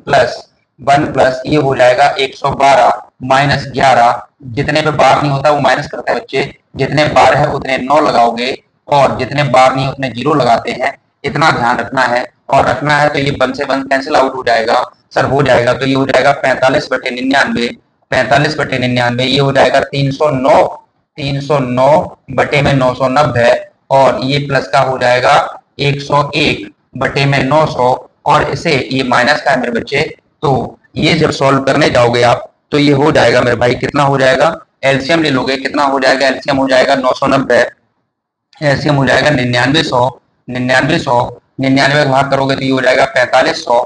प्लस ये हो जाएगा 112 माइनस 11। जितने पे बार नहीं होता वो माइनस करता है बच्चे, जितने बार है उतने 9 लगाओगे और जितने बार नहीं उतने 0 लगाते हैं। इतना ध्यान रखना है, और रखना है तो ये 1 से 1 कैंसिल आउट हो जाएगा सर, हो जाएगा तो ये हो जाएगा 45/99। 45/99 ये हो जाएगा 309, 309 बटे में 990 और ये प्लस का हो जाएगा 101 बटे में 900 और इसे ये माइनस का है मेरे बच्चे। तो ये जब सॉल्व करने जाओगे आप तो ये हो जाएगा मेरे भाई, कितना हो जाएगा, एलसीएम ले लोगे कितना हो जाएगा, एलसीएम हो जाएगा 990, एलसीएम हो जाएगा 9900, 9900 99 भाग करोगे तो ये हो जाएगा 4500,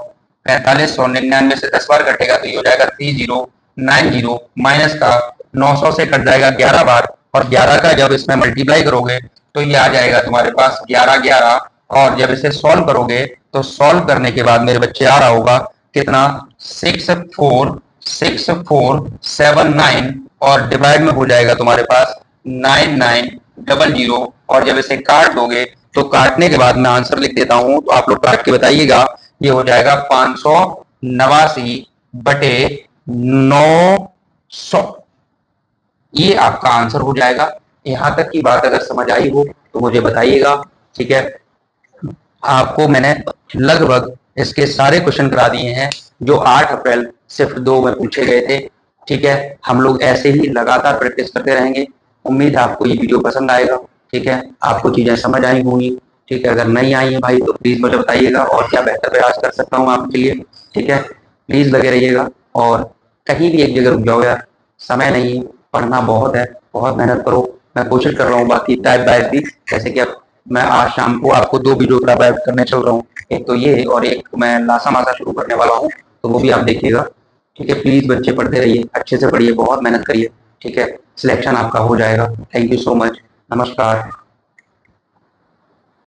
4500 99 से 10 बार कटेगा तो ये हो जाएगा 3090 माइनस का 900 से कट जाएगा 11 बार और 11 का जब इसमें मल्टीप्लाई करोगे तो ये आ जाएगा तुम्हारे पास 11 11 और जब इसे सॉल्व करोगे तो सॉल्व करने के बाद मेरे बच्चे आ रहा होगा कितना 64649 और डिवाइड में हो जाएगा तुम्हारे पास 9900 और जब इसे काट दोगे तो काटने के बाद मैं आंसर लिख देता हूं तो आप लोग काट के बताइएगा। ये हो जाएगा 589/900, ये आपका आंसर हो जाएगा। यहां तक की बात अगर समझ आई हो तो मुझे बताइएगा, ठीक है। आपको मैंने लगभग इसके सारे क्वेश्चन करा दिए हैं जो 8 अप्रैल सिर्फ 2 में पूछे गए थे, ठीक है। हम लोग ऐसे ही लगातार प्रैक्टिस करते रहेंगे। उम्मीद है आपको ये वीडियो पसंद आएगा, ठीक है, आपको चीजें समझ आई होंगी, ठीक है। अगर नहीं आई है भाई तो प्लीज मुझे बताइएगा और क्या बेहतर प्रयास कर सकता हूँ आपके लिए, ठीक है। प्लीज लगे रहिएगा और कहीं भी एक जगह रुक जाओ यार, समय नहीं, पढ़ना बहुत है, बहुत मेहनत करो। मैं कोशिश कर रहा हूँ बाकी टाइप बाइज भी, जैसे कि मैं आज शाम को आपको 2 वीडियो प्रोवाइड करने चल रहा हूँ, एक तो ये और एक मैं लासा मासा शुरू करने वाला हूँ, तो वो भी आप देखिएगा, ठीक है। प्लीज बच्चे पढ़ते रहिए, अच्छे से पढ़िए, बहुत मेहनत करिए, ठीक है। सिलेक्शन आपका हो जाएगा। थैंक यू सो मच, नमस्कार।